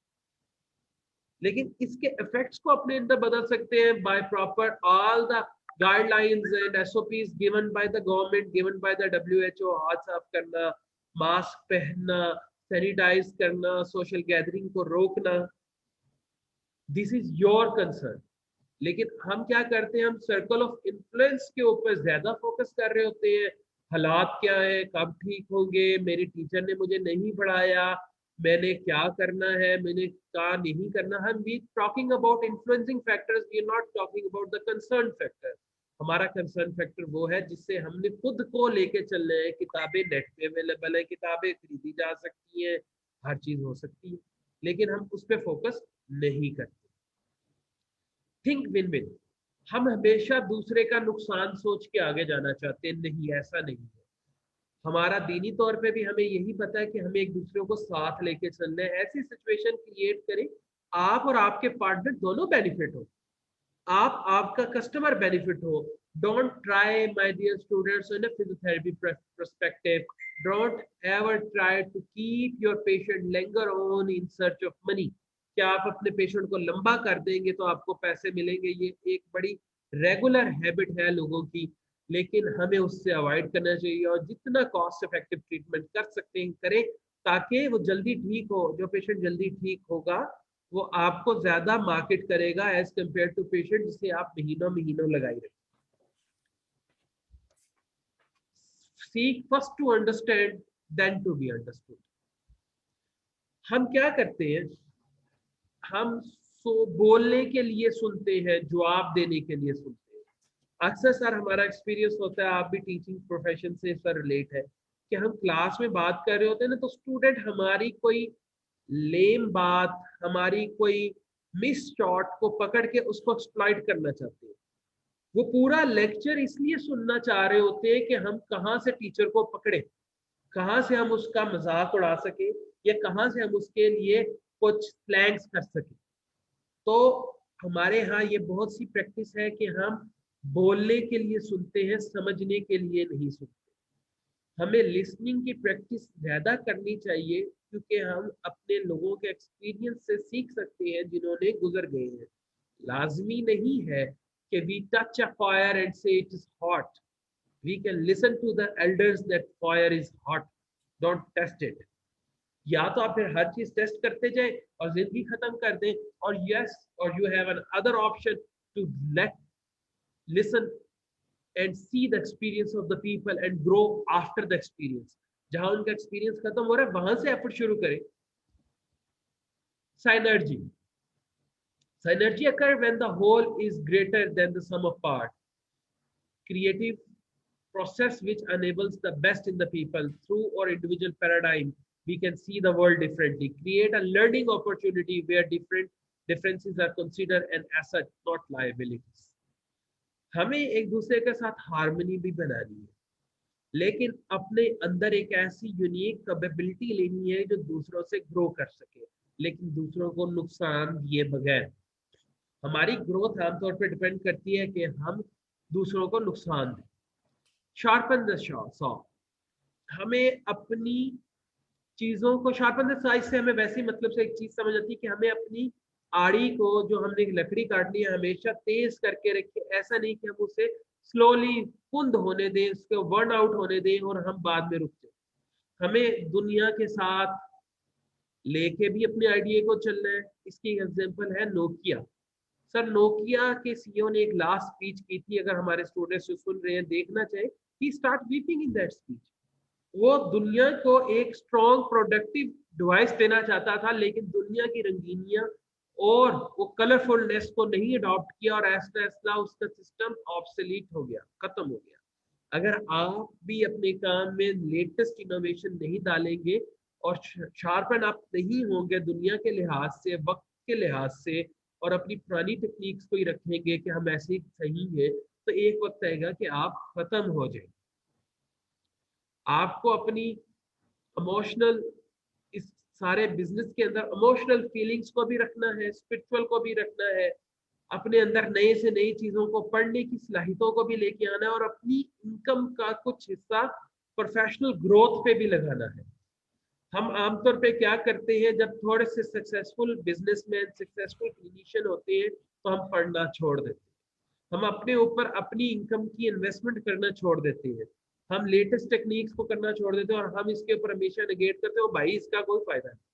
लेकिन इसके इफेक्ट्स को अपने अंदर बदल सकते हैं by proper all the guidelines and SOPs given by the government, given by the WHO. हाथ साफ करना, मास्क पहनना, सैनिटाइज करना, सोशल गैदरिंग को रोकना, दिस इज योर कंसर्न। लेकिन हम क्या करते हैं, हम सर्कल ऑफ इन्फ्लुएंस के ऊपर ज्यादा फोकस कर रहे होते हैं। हालात क्या है, कब ठीक होंगे, मेरे टीचर ने मुझे नहीं पढ़ाया, मैंने क्या करना है, मैंने क्या नहीं करना। हम we talking about influencing factors, we are not talking about the concern factor. हमारा कंसर्न फैक्टर वो है जिससे हमने खुद को लेके चलना है। किताबें नेट पे अवेलेबल है, किताबें खरीदी जा सकती है, हर चीज हो सकती है, लेकिन हम उस पर फोकस नहीं करते। थिंक विन विन, हम हमेशा दूसरे का नुकसान सोच के आगे जाना चाहते हैं, नहीं ऐसा नहीं है। हमारा दीनी तौर पे भी हमें यही पता है कि हमें एक दूसरे को साथ लेके चलना है। ऐसी सिचुएशन क्रिएट करें आप और आपके पार्टनर दोनों बेनिफिट हो, आप आपका कस्टमर बेनिफिट हो। Don't try my dear students in a physiotherapy perspective, don't ever try to keep your patient linger on in search of money. क्या आप अपने पेशेंट को लंबा कर देंगे तो आपको पैसे मिलेंगे? ये एक बड़ी रेगुलर हैबिट है लोगों की, लेकिन हमें उससे अवॉइड करना चाहिए, और जितना कॉस्ट इफेक्टिव ट्रीटमेंट कर सकते हैं करें, ताकि वो जल्दी ठीक हो। जो पेशेंट जल्दी ठीक होगा वो आपको ज्यादा मार्केट करेगा एज कंपेयर टू पेशेंट जिसे आप महीनों महीनों लगाई रखें। Seek first to understand then to be understood. हम क्या करते हैं, हम बोलने के लिए सुनते हैं, जवाब देने के लिए सुनते हैं। अक्सर सर हमारा एक्सपीरियंस होता है, आप भी टीचिंग प्रोफेशन से सर रिलेट है, कि हम क्लास में बात कर रहे होते हैं ना, तो स्टूडेंट हमारी कोई लेम बात, हमारी कोई मिस शॉट को पकड़ के उसको एक्सप्लॉइट करना चाहते हैं। वो पूरा लेक्चर इसलिए सुनना चाह रहे होते हैं कि हम कहाँ से टीचर को पकड़े, कहाँ से हम उसका मजाक उड़ा सके, या कहाँ से हम उसके लिए कुछ स्लैंग्स कर सके। तो हमारे यहाँ ये बहुत सी प्रैक्टिस है कि हम बोलने के लिए सुनते हैं, समझने के लिए नहीं सुनते। हमें लिसनिंग की प्रैक्टिस ज्यादा करनी चाहिए, क्योंकि हम अपने लोगों के एक्सपीरियंस से सीख सकते हैं जिन्होंने गुजर गए हैं। लाजमी नहीं है कि we touch a fire and see it is hot. We can listen to the elders that fire is hot, don't test it. या तो आप फिर हर चीज टेस्ट करते जाए और जिंदगी खत्म कर दें, और यस, और you have an other option to let listen and see the experience of the people and grow after the experience। जहां उनका एक्सपीरियंस खत्म हो रहा है वहां से एफर्ट शुरू करें। synergy, synergy occur when the whole is greater than the sum of part। creative process which enables the best in the people through our individual paradigm we can see the world differently, create a learning opportunity where differences are considered and as such not liabilities. हमें एक दूसरे के साथ harmony भी बनानी है, लेकिन अपने अंदर एक ऐसी यूनिक कैपेबिलिटी लेनी है जो दूसरों से ग्रो कर सके, लेकिन दूसरों को नुकसान दिए बगैर। हमारी ग्रोथ आमतौर पर डिपेंड करती है कि हम दूसरों को नुकसान दें। शार्पन द सॉ, हमें अपनी चीजों को शार्पन द साइज से हमें वैसे मतलब से एक चीज समझ आती है कि हमें अपनी आड़ी को, जो हमने लकड़ी काटनी है, हमेशा तेज करके रखें। ऐसा नहीं कि हम उसे स्लोली कुंद होने दें, उसको बर्न आउट होने दें और हम बाद में रुक जाए। हमें दुनिया के साथ लेके भी अपने आइडिया को चलना है। इसकी एग्जांपल है नोकिया। सर नोकिया के सीईओ ने एक लास्ट स्पीच की थी, अगर हमारे स्टूडेंट्स जो सुन रहे हैं देखना चाहे, he start weeping in that speech. वो दुनिया को एक स्ट्रॉन्ग प्रोडक्टिव डिवाइस देना चाहता था, लेकिन दुनिया की रंगीनियां और वो कलरफुलनेस को नहीं अडॉप्ट किया और ऐसा ऐसा उसका सिस्टम ऑब्सोलीट हो गया, खत्म हो गया। अगर आप भी अपने काम में लेटेस्ट इनोवेशन नहीं डालेंगे और शार्पन आप नहीं होंगे दुनिया के लिहाज से, वक्त के लिहाज से, और अपनी पुरानी टेक्निक्स को ही रखेंगे कि हम ऐसे ही सही है, तो एक वक्त आएगा कि आप खत्म हो जाएंगे। आपको अपनी इमोशनल, इस सारे बिजनेस के अंदर इमोशनल फीलिंग्स को भी रखना है, स्पिरिचुअल को भी रखना है, अपने अंदर नए से नई चीजों को पढ़ने की सलाहियतों को भी लेके आना है और अपनी इनकम का कुछ हिस्सा प्रोफेशनल ग्रोथ पे भी लगाना है। हम आमतौर पे क्या करते हैं, जब थोड़े से सक्सेसफुल बिजनेसमैन, सक्सेसफुल क्लिनिशियन होते हैं तो हम पढ़ना छोड़ देते हैं, हम अपने ऊपर अपनी इनकम की इन्वेस्टमेंट करना छोड़ देते हैं, हम लेटेस्ट टेक्निक्स को करना छोड़ देते हैं और हम इसके ऊपर हमेशा नेगेट करते हैं, भाई इसका कोई फायदा नहीं।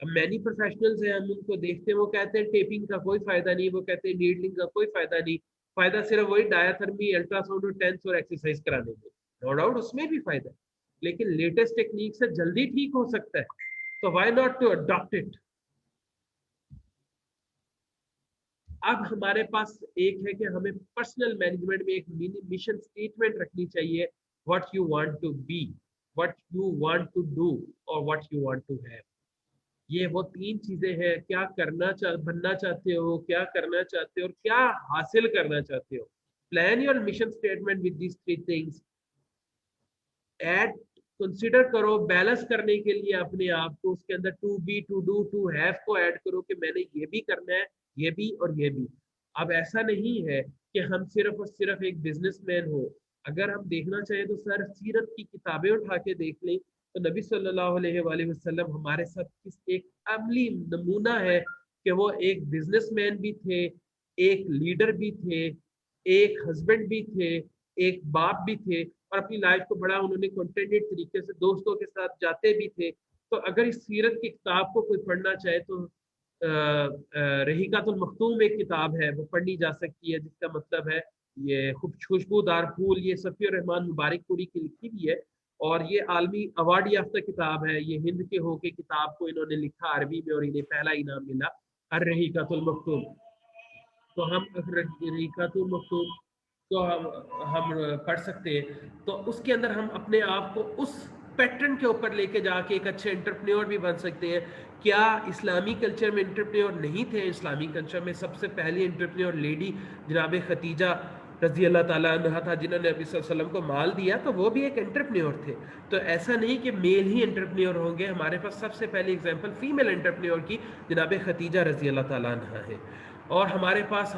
अब मैनी प्रोफेशनल्स हैं, हम उनको देखते हैं, वो कहते हैं टेपिंग का कोई फायदा नहीं, वो कहते हैं नीडलिंग का कोई फायदा नहीं, फायदा सिर्फ वही डायाथर्मी, अल्ट्रासाउंड और टेंस और एक्सरसाइज कराने में। नो डाउट उसमें भी फायदा है, लेकिन लेटेस्ट टेक्निक से जल्दी ठीक हो सकता है, तो why not to adopt it. अब हमारे पास एक है कि हमें पर्सनल मैनेजमेंट में एक मिशन स्टेटमेंट रखनी चाहिए, what you want to be, what you want to do और what you want to have. ये वो तीन चीजें हैं, क्या बनना चाहते हो, क्या करना चाहते हो और क्या हासिल करना चाहते हो। Plan your mission statement with these three things. Add consider करो, बैलेंस करने के लिए अपने आप को उसके अंदर to be, to do, to have को ऐड करो कि मैंने ये भी करना है, ये भी और ये भी। अब ऐसा नहीं है कि हम सिर्फ और सिर्फ एक बिजनेसमैन हो। अगर हम देखना चाहें तो सर सीरत की किताबें उठा के देख लें तो नबी सल्लल्लाहु अलैहि वसल्लम हमारे साथ किस एक अमली नमूना है कि वो एक बिजनेसमैन भी थे, एक लीडर भी थे, एक हस्बैंड भी थे, एक बाप भी थे, और अपनी लाइफ को बड़ा उन्होंने कंटेंटेड तरीके से दोस्तों के साथ जाते भी थे। तो अगर इस सीरत की किताब को कोई पढ़ना चाहे तो रहीकातुल मखतूम एक किताब है, वो पढ़नी जा सकती है, जिसका मतलब है ये खुशबूदार फूल, ये सफ़ी रहमान मुबारकपुरी की लिखी हुई है और ये आलमी अवार्ड याफ्ता किताब है। ये हिंद के होके किताब को इन्होंने लिखा अरबी में और इन्हें पहला इनाम मिला अर रहीकातुल मखतूम। तो हम रहीकातुल मखतूम तो हम पढ़ सकते हैं, तो उसके अंदर हम अपने आप को उस पैटर्न के ऊपर लेके जाके एक अच्छे एंटरप्रेन्योर भी बन सकते हैं। क्या इस्लामी कल्चर में एंटरप्रेन्योर नहीं थे? इस्लामी कल्चर में सबसे पहली एंटरप्रेन्योर लेडी जनाब खतीजा रजी अल्लाह ताला अन्हा था, जिन्होंने नबी सल्लल्लाहु अलैहि वसल्लम को माल दिया, तो वो भी एक एंटरप्रेन्योर थे। तो ऐसा नहीं कि मेल ही एंटरप्रेन्योर होंगे, हमारे पास सबसे पहली एग्जांपल फीमेल एंटरप्रेन्योर की जनाब खतीजा रजी अल्लाह ताला अन्हा है। और हमारे पास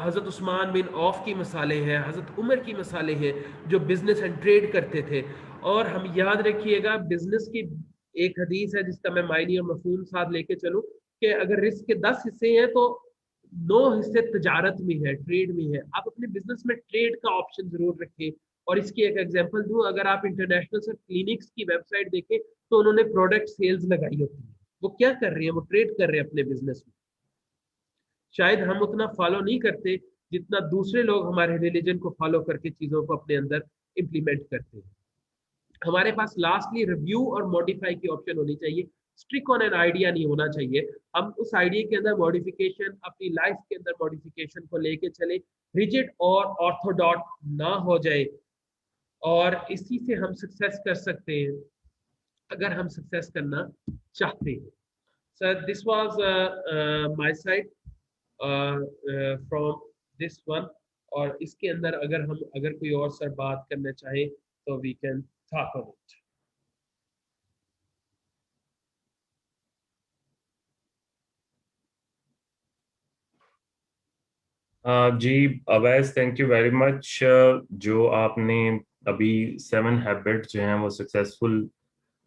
हज़रत उस्मान बिन औफ की मिसालें हैं, हज़रत उमर की मिसालें हैं जो बिजनेस एंड ट्रेड करते थे। और हम याद रखिएगा बिजनेस की एक हदीस है जिसका मैं मायने और मफहूम साथ लेके चलूँ कि अगर रिस्क के 10 हिस्से हैं तो 9 हिस्से तजारत में है, ट्रेड में है। आप अपने बिजनेस में ट्रेड का ऑप्शन जरूर रखें। और इसकी एक एग्जांपल दूं, अगर आप इंटरनेशनल सर क्लिनिक्स की वेबसाइट देखें तो उन्होंने प्रोडक्ट सेल्स लगाई होती है। वो क्या कर रहे हैं? वो ट्रेड कर रहे हैं अपने बिजनेस में। शायद हम उतना फॉलो नहीं करते जितना दूसरे लोग हमारे रिलीजन को फॉलो करके चीजों को अपने अंदर इम्प्लीमेंट करते हैं। हमारे पास लास्टली रिव्यू और मॉडिफाई की ऑप्शन होनी चाहिए। स्ट्रिक ऑन एन आइडिया नहीं होना चाहिए। हम उस आइडिया के अंदर मॉडिफिकेशन, अपनी लाइफ के अंदर मॉडिफिकेशन को लेके चले, रिजिड और ऑर्थोडॉक्स ना हो जाए, और इसी से हम सक्सेस कर सकते हैं। अगर हम सक्सेस करना चाहते हैं। Sir this was my side from this one. और इसके अंदर अगर कोई और सर बात करना चाहे तो we can talk on it. जी Awais, thank you very much. जो आपने अभी 7 हैबिट जो हैं वो सक्सेसफुल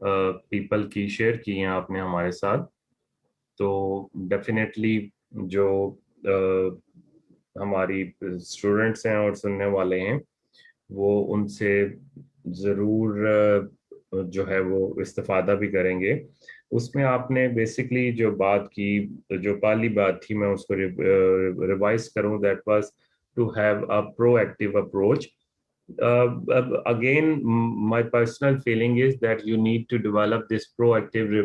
पीपल की शेयर की हैं आपने हमारे साथ, तो डेफिनेटली जो हमारी स्टूडेंट्स हैं और सुनने वाले हैं वो उनसे ज़रूर जो है वो इस्तेफादा भी करेंगे। उसमें आपने बेसिकली जो बात की, जो पहली बात थी, मैं उसको रिवाइज करूं, that was to have a proactive approach. Again, my personal feeling is that you need to develop this proactive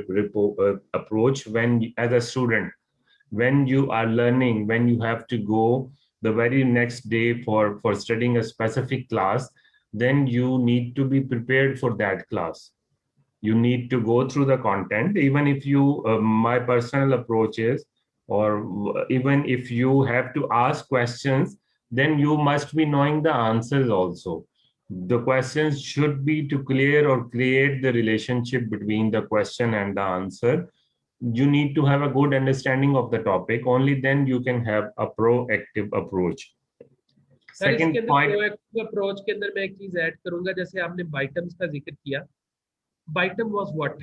approach when, as a student, when you are learning, when you have to go the very next day for studying a specific class, then you need to be prepared for that class. You need to go through the content. Even if you my personal approach is, or even if you have to ask questions, then you must be knowing the answers also. The questions should be to clear or create the relationship between the question and the answer. You need to have a good understanding of the topic. Only then you can have a proactive approach. Sir इसके Second अंदर point. Proactive approach के अंदर मैं एक चीज add करूंगा, जैसे आपने बाइटम्स का जिक्र किया। बाइटम was what?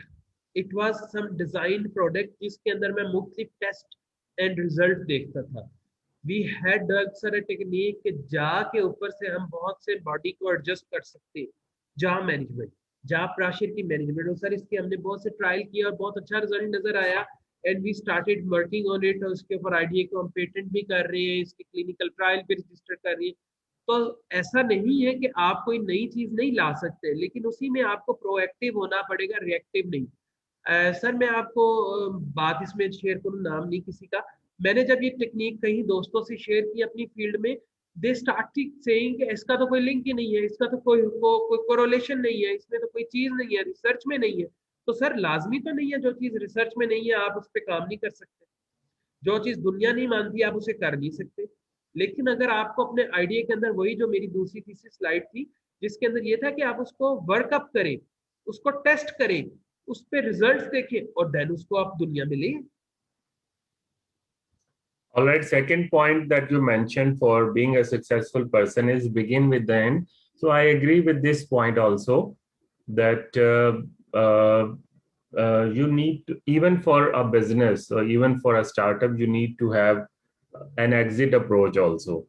It was some designed product जिसके अंदर मैं मुख्तलिफ टेस्ट एंड रिजल्ट देखता था। We had developed sir a technique कि जा के ऊपर से हम बहुत से बॉडी को एडजस्ट कर सकते हैं। जा मैनेजमेंट, जा प्रेशर की मैनेजमेंट, और सर इसके हमने बहुत से ट्रायल किया और बहुत अच्छा रिजल्ट नजर आया। And we started working on it, और उसके ऊपर आईडीए को हम पेटेंट भी कर रहे हैं, इसके क्लिनिकल ट्रायल भी रजिस्टर कर रही है। तो ऐसा नहीं है कि आप कोई नई चीज नहीं ला सकते, लेकिन उसी में आपको प्रोएक्टिव होना पड़ेगा, रिएक्टिव नहीं। सर मैं आपको बात इसमें शेयर करूँ, नाम नहीं किसी का। मैंने जब ये टेक्निक कहीं दोस्तों से शेयर की अपनी फील्ड में, दे स्टार्टेड सेइंग कि इसका तो कोई लिंक ही नहीं है, इसका तो कोई कोरोलेशन नहीं है, इसमें तो कोई चीज नहीं है, रिसर्च में नहीं है। तो सर लाजमी तो नहीं है जो चीज रिसर्च में नहीं है आप उस पर काम नहीं कर सकते, जो चीज दुनिया नहीं मानती आप उसे कर नहीं सकते। लेकिन अगर आपको अपने आइडिया के अंदर, वही जो मेरी दूसरी तीसरी स्लाइड थी जिसके अंदर ये था कि आप उसको वर्कअप करें, उसको टेस्ट करें, उस पर रिजल्ट देखें और देन उसको आप दुनिया में ले। All right, second point that you mentioned for being a successful person is begin with the end. So I agree with this point also, that you need to, even for a business or even for a startup, you need to have an exit approach also.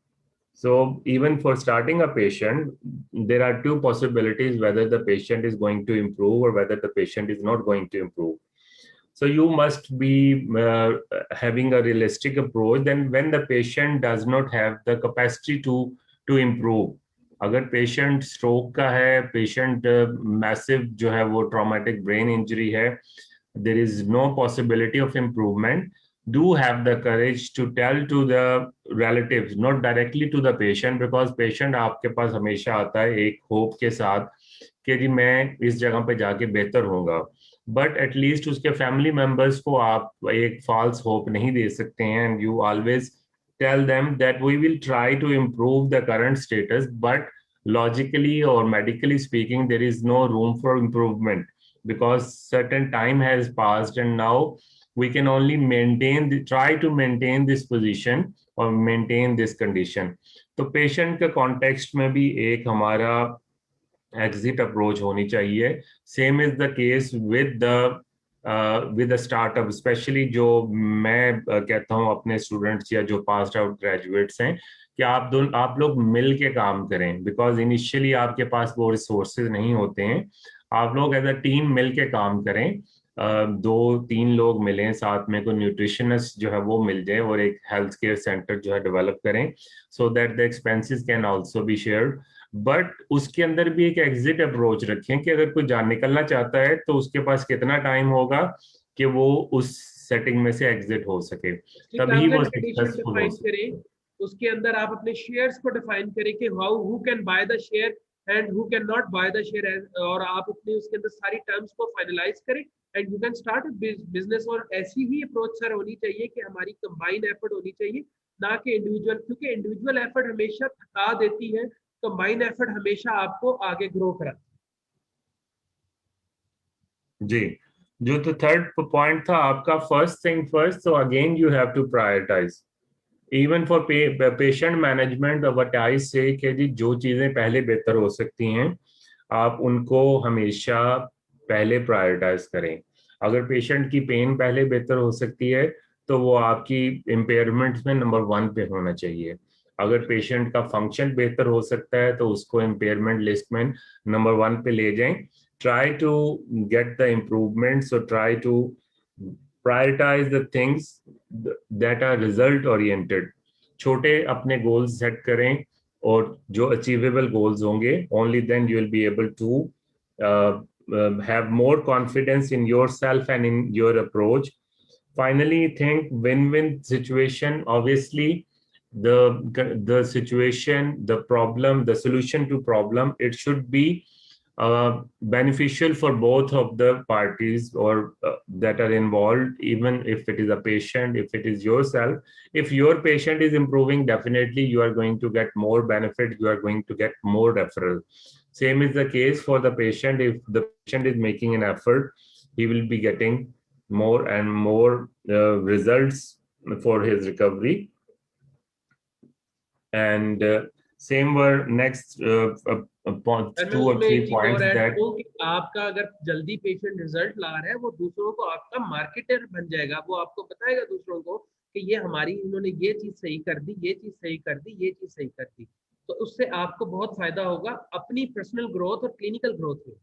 So even for starting a patient, there are two possibilities: whether the patient is going to improve or whether the patient is not going to improve. So you must be having a realistic approach. Then when the patient does not have the capacity to improve, अगर patient stroke का है, patient massive जो है वो traumatic brain injury है, there is no possibility of improvement, do have the courage to tell to the relatives, not directly to the patient, because patient आपके पास हमेशा आता है एक होप के साथ कि जी मैं इस जगह पे जाके बेहतर होऊंगा, बट एटलीस्ट उसके फैमिली मेंबर्स को आप एक फॉल्स होप नहीं दे सकते हैं। And you always tell them that we will try to improve the current status, but logically or medically speaking, there is no room for improvement because certain time has passed and now we can only try to maintain this position or maintain this condition. तो patient के context में भी एक हमारा exit approach होनी चाहिए। Same is the case with the startup, specially जो मैं कहता हूँ अपने स्टूडेंट्स या जो पास आउट ग्रेजुएट्स हैं कि आप लोग मिल के काम करें, बिकॉज इनिशियली आपके पास वो रिसोर्सेज नहीं होते हैं। आप लोग एज अ टीम मिल के काम करें, 2-3 लोग मिलें साथ में, कोई न्यूट्रिशनिस्ट जो है वो मिल जाए और एक हेल्थ केयर सेंटर जो है डेवलप करें, so that the expenses can also be shared. But उसके अंदर भी एक एग्जिट अप्रोच रखें कि अगर कोई जान निकलना चाहता है तो उसके पास कितना टाइम होगा कि वो उस सेटिंग में से एग्जिट हो सके, तभी वो सक्सेसफुल हो सके। करें उसके अंदर आप अपने शेयर्स को डिफाइन करें कि how who can by the share and who can not by the share, और आप अपने उसके अंदर सारी टर्म्स को फाइनलाइज करें and you can start business. और ऐसी ही अप्रोच सर होनी चाहिए कि हमारी कंबाइन एफर्ट होनी चाहिए, ना कि इंडिविजुअल, क्योंकि इंडिविजुअल एफर्ट हमेशा थका देती है, कंबाइन एफर्ट हमेशा आपको आगे ग्रो कराती है। जी, जो तो थर्ड पॉइंट था आपका, first thing first, so again you have to prioritise even for patient management. What I say कि जी जो चीजें पहले बेहतर हो सकती हैं आप उनको हमेशा पहले प्रायोरिटाइज करें। अगर पेशेंट की पेन पहले बेहतर हो सकती है तो वो आपकी इम्पेयरमेंट्स में नंबर 1 पे होना चाहिए। अगर पेशेंट का फंक्शन बेहतर हो सकता है तो उसको इम्पेयरमेंट लिस्ट में नंबर 1 पे ले जाएं। Try to get the improvements और try to prioritize the things that are result oriented. छोटे अपने गोल्स सेट करें और जो अचीवेबल गोल्स होंगे, only then you will be able to have more confidence in yourself and in your approach. Finally, think win-win situation. Obviously, the situation, the problem, the solution to problem, it should be beneficial for both of the parties or that are involved, even if it is a patient, if it is yourself. If your patient is improving, definitely you are going to get more benefit, you are going to get more referral. Same is the case for the patient. If the patient is making an effort, he will be getting more and more results for his recovery. And same were next sir. मैं 2 or उसमें 3 एक चीज और points add that करूँ कि आपका अगर जल्दी पेशेंट रिजल्ट ला रहा है, वो दूसरों को आपका मार्केटर बन जाएगा, वो आपको बताएगा दूसरों को कि ये हमारी, इन्होंने ये चीज सही कर दी, ये चीज सही कर दी, ये चीज सही कर दी। तो उससे आपको बहुत फायदा होगा अपनी पर्सनल ग्रोथ और क्लिनिकल ग्रोथ में।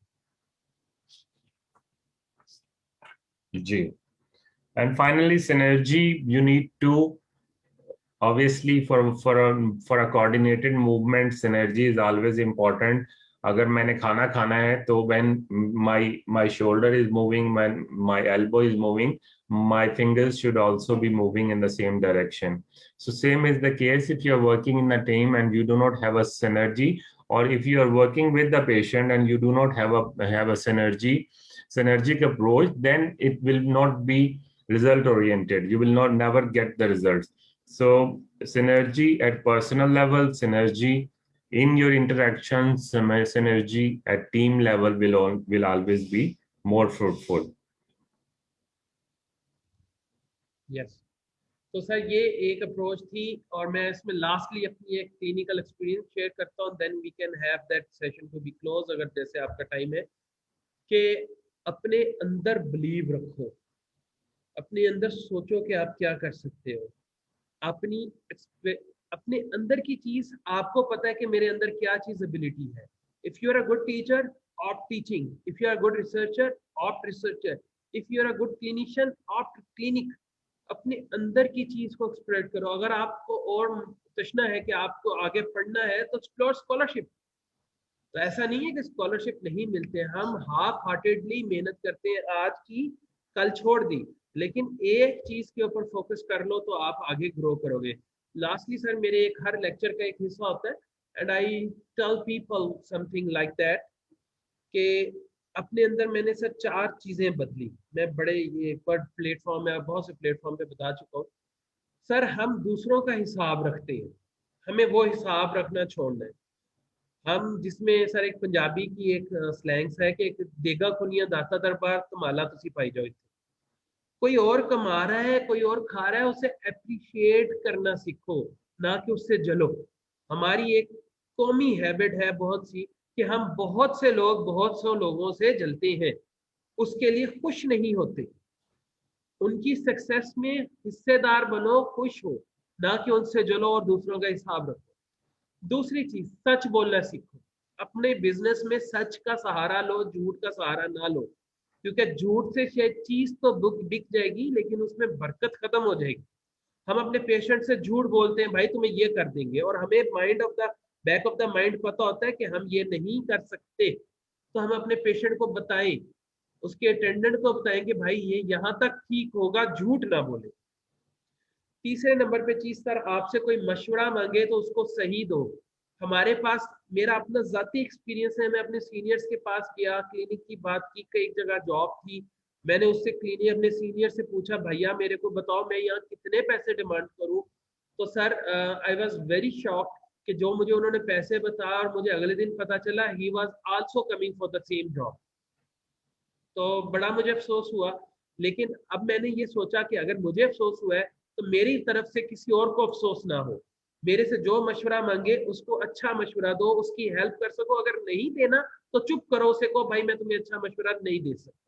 जी, and finally synergy. You need to obviously for a coordinated movement, synergy is always important. अगर मैंने खाना खाना है तो when my shoulder is moving, when my elbow is moving, my fingers should also be moving in the same direction. So same is the case if you are working in a team and you do not have a synergy, or if you are working with the patient and you do not have a synergic approach, then it will not be result oriented. You will not never get the results. So synergy at personal level, synergy in your interactions, synergy at team level will always be more fruitful. Yes, तो sir ये एक approach थी, और मैं इसमें lastly अपनी एक clinical experience share करता हूँ, then we can have that session to be close, अगर जैसे आपका टाइम है। कि अपने अंदर बिलीव रखो, अपने अंदर सोचो कि आप क्या कर सकते हो, अपनी अपने अंदर की चीज आपको पता है कि मेरे अंदर क्या चीज एबिलिटी है। If you are a good teacher, opt teaching. If you are good researcher, opt researcher. If you are a good clinician, opt clinic. अपने अंदर की चीज को एक्सप्रेस करो। अगर आपको और तशना है कि आपको आगे पढ़ना है तो एक्सप्लोर स्कॉलरशिप। तो ऐसा नहीं है कि स्कॉलरशिप नहीं मिलते, हम हाफ हार्टेडली मेहनत करते हैं, आज की कल छोड़ दी, लेकिन एक चीज के ऊपर फोकस कर लो तो आप आगे ग्रो करोगे। लास्टली सर, मेरे एक हर लेक्चर का एक हिस्सा होता है and I tell people something like that, कि अपने अंदर मैंने सर 4 चीजें बदली। मैं बड़े ये पर प्लेटफॉर्म में, बहुत से प्लेटफॉर्म पे बता चुका हूँ सर। हम दूसरों का हिसाब रखते हैं, हमें वो हिसाब रखना छोड़ना है। हम जिसमें सर एक पंजाबी की एक स्लैंग्स है कि देगा खुनिया दाता दरबार कमाला तुसी पाई जाओ। कोई और कमा रहा है, कोई और खा रहा है, उसे अप्रिशिएट करना सीखो, ना कि उससे जलो। हमारी एक कौमी हैबिट है बहुत सी कि हम बहुत से लोगों से जलते हैं, उसके लिए खुश नहीं होते। उनकी सक्सेस में हिस्सेदार बनो, खुश हो, ना कि उनसे जलो और दूसरों का हिसाब रखो। दूसरी चीज, सच बोलना सीखो। अपने बिजनेस में सच का सहारा लो, झूठ का सहारा ना लो, क्योंकि झूठ से शायद चीज तो बिक जाएगी लेकिन उसमें बरकत खत्म हो जाएगी। हम अपने पेशेंट से झूठ बोलते हैं, भाई तुम्हें ये कर देंगे, और हमें mind of the back of the mind पता होता है कि हम ये नहीं कर सकते। तो हम अपने पेशेंट को बताएं, उसके अटेंडेंट को बताएं कि भाई ये यहाँ तक ठीक होगा, झूठ ना बोले। तीसरे नंबर पे चीज सर, आपसे कोई मशवरा मांगे तो उसको सही दो। हमारे पास मेरा अपना जाती एक्सपीरियंस है, मैं अपने सीनियर्स के पास गया, क्लिनिक की बात की, कई जगह जॉब थी, मैंने उससे क्लिनिक अपने सीनियर से पूछा भैया मेरे को बताओ मैं यहाँ कितने पैसे डिमांड करूँ। तो sir I was very shocked कि जो मुझे उन्होंने पैसे बताया और मुझे अगले दिन पता चला he was also coming for the same job. तो बड़ा मुझे अफसोस हुआ। लेकिन अब मैंने ये सोचा कि अगर मुझे अफसोस हुआ है तो मेरी तरफ से किसी और को अफसोस ना हो। मेरे से जो मशवरा मांगे उसको अच्छा मशवरा दो, उसकी हेल्प कर सको, अगर नहीं देना तो चुप करो, उसे कहो भाई मैं तुम्हें अच्छा मशवरा नहीं दे सकता,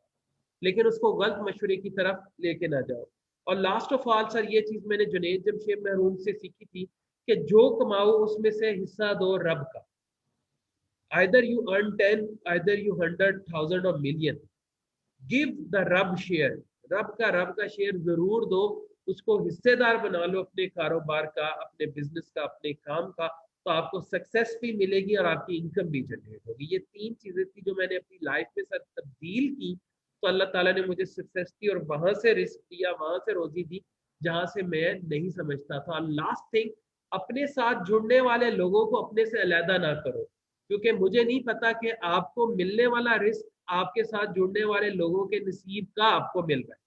लेकिन उसको गलत मशवरे की तरफ लेके ना जाओ। और लास्ट ऑफ ऑल सर ये चीज मैंने जुनेद जमशेद महरूम से सीखी थी कि जो कमाओ उसमें से हिस्सा दो रब का। Either you earn 10, either you 100,000 और मिलियन, गिव द रब शेयर। रब का शेयर जरूर दो, उसको हिस्सेदार बना लो अपने कारोबार का, अपने बिजनेस का, अपने काम का। तो आपको सक्सेस भी मिलेगी और आपकी इनकम भी जनरेट होगी। ये तीन चीजें थी जो मैंने अपनी लाइफ में सर तब्दील की, तो अल्लाह ताला ने मुझे सक्सेस दी और वहां से रिस्क दिया, वहां से रोजी दी जहां से मैं नहीं समझता था। लास्ट थिंग, अपने साथ जुड़ने वाले लोगों को अपने से अलहदा ना करो, क्योंकि मुझे नहीं पता कि आपको मिलने वाला रिस्क आपके साथ जुड़ने वाले लोगों के नसीब का आपको मिल रहा है,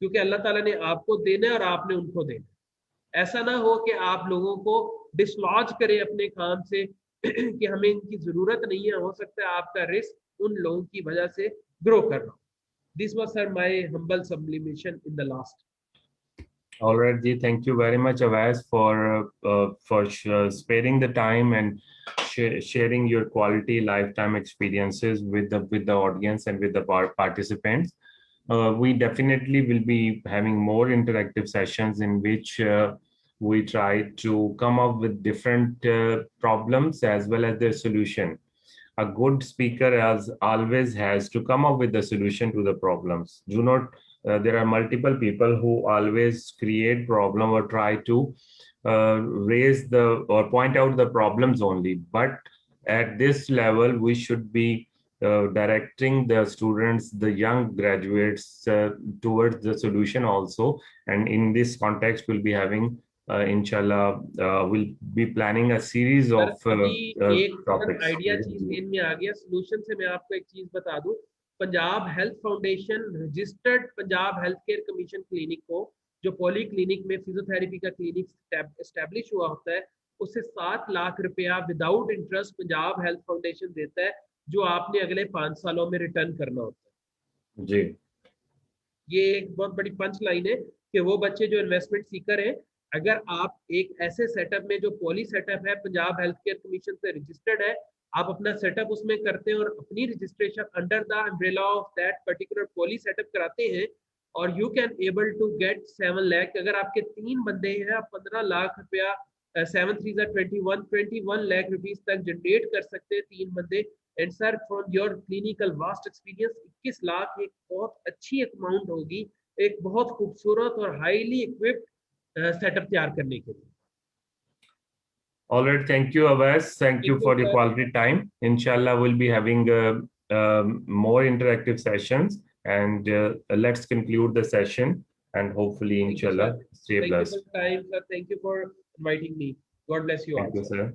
क्योंकि अल्लाह ताला ने आपको देना है और आपने उनको देना है। ऐसा ना हो कि आप लोगों को डिसलॉज करें अपने काम से कि हमें इनकी जरूरत नहीं है, हो सकता है आपका रिस्क उन लोगों की वजह से ग्रो कर रहा हो। This was sir my humble sublimation in the last. All right, Ji. Thank you very much, Avaz, for sparing the time and sharing your quality lifetime experiences with the audience and with the participants. We definitely will be having more interactive sessions in which we try to come up with different problems as well as their solution. A good speaker, as always, has to come up with the solution to the problems. Do not there are multiple people who always create problem or try to raise the or point out the problems only, but at this level we should be directing the students, the young graduates, towards the solution also. And in this context we'll be having inshallah we'll be planning a series sir of अभी एक topics. Idea चीज main में आ गया solution से। मैं आपको एक चीज बता दूं, Punjab health foundation registered Punjab health care commission clinic को, जो पॉली क्लिनिक में फिजियोथेरेपी का क्लिनिक एस्टेब्लिश हुआ होता है, उससे 7 लाख रुपया without interest Punjab health foundation देता है, जो आपने अगले 5 सालों में रिटर्न करना होता है। जी, ये एक बहुत बड़ी पंच लाइन है कि वो बच्चे जो इन्वेस्टमेंट सीकर हैं, अगर आप एक ऐसे सेटअप में जो पॉली सेटअप है पंजाब हेल्थ केयर कमीशन से रजिस्टर्ड है, आप अपना सेटअप उसमें करते हैं और अपनी registration under the umbrella of that particular poly setup कराते हैं, और you can able to get 7 lakh. अगर आपके 3 बंदे हैं, आप 15 लाख रुपया 7 3 21 लाख रुपीज तक जनरेट कर सकते हैं 3 बंदे। And sir from your clinical vast experience 21 lakh एक बहुत अच्छी अमाउंट होगी, एक बहुत खूबसूरत और हाईली इक्विप्ड सेटअप तैयार करने के लिए। all right, thank you, Avaz. Thank you Thank you, for your sir. quality time. Inshallah we'll be having more interactive sessions, and let's conclude the session, and hopefully Thank you, inshallah sir. stay Thank you blessed. for the time, sir. Thank you for inviting me. God bless you Thank all, you, sir. sir.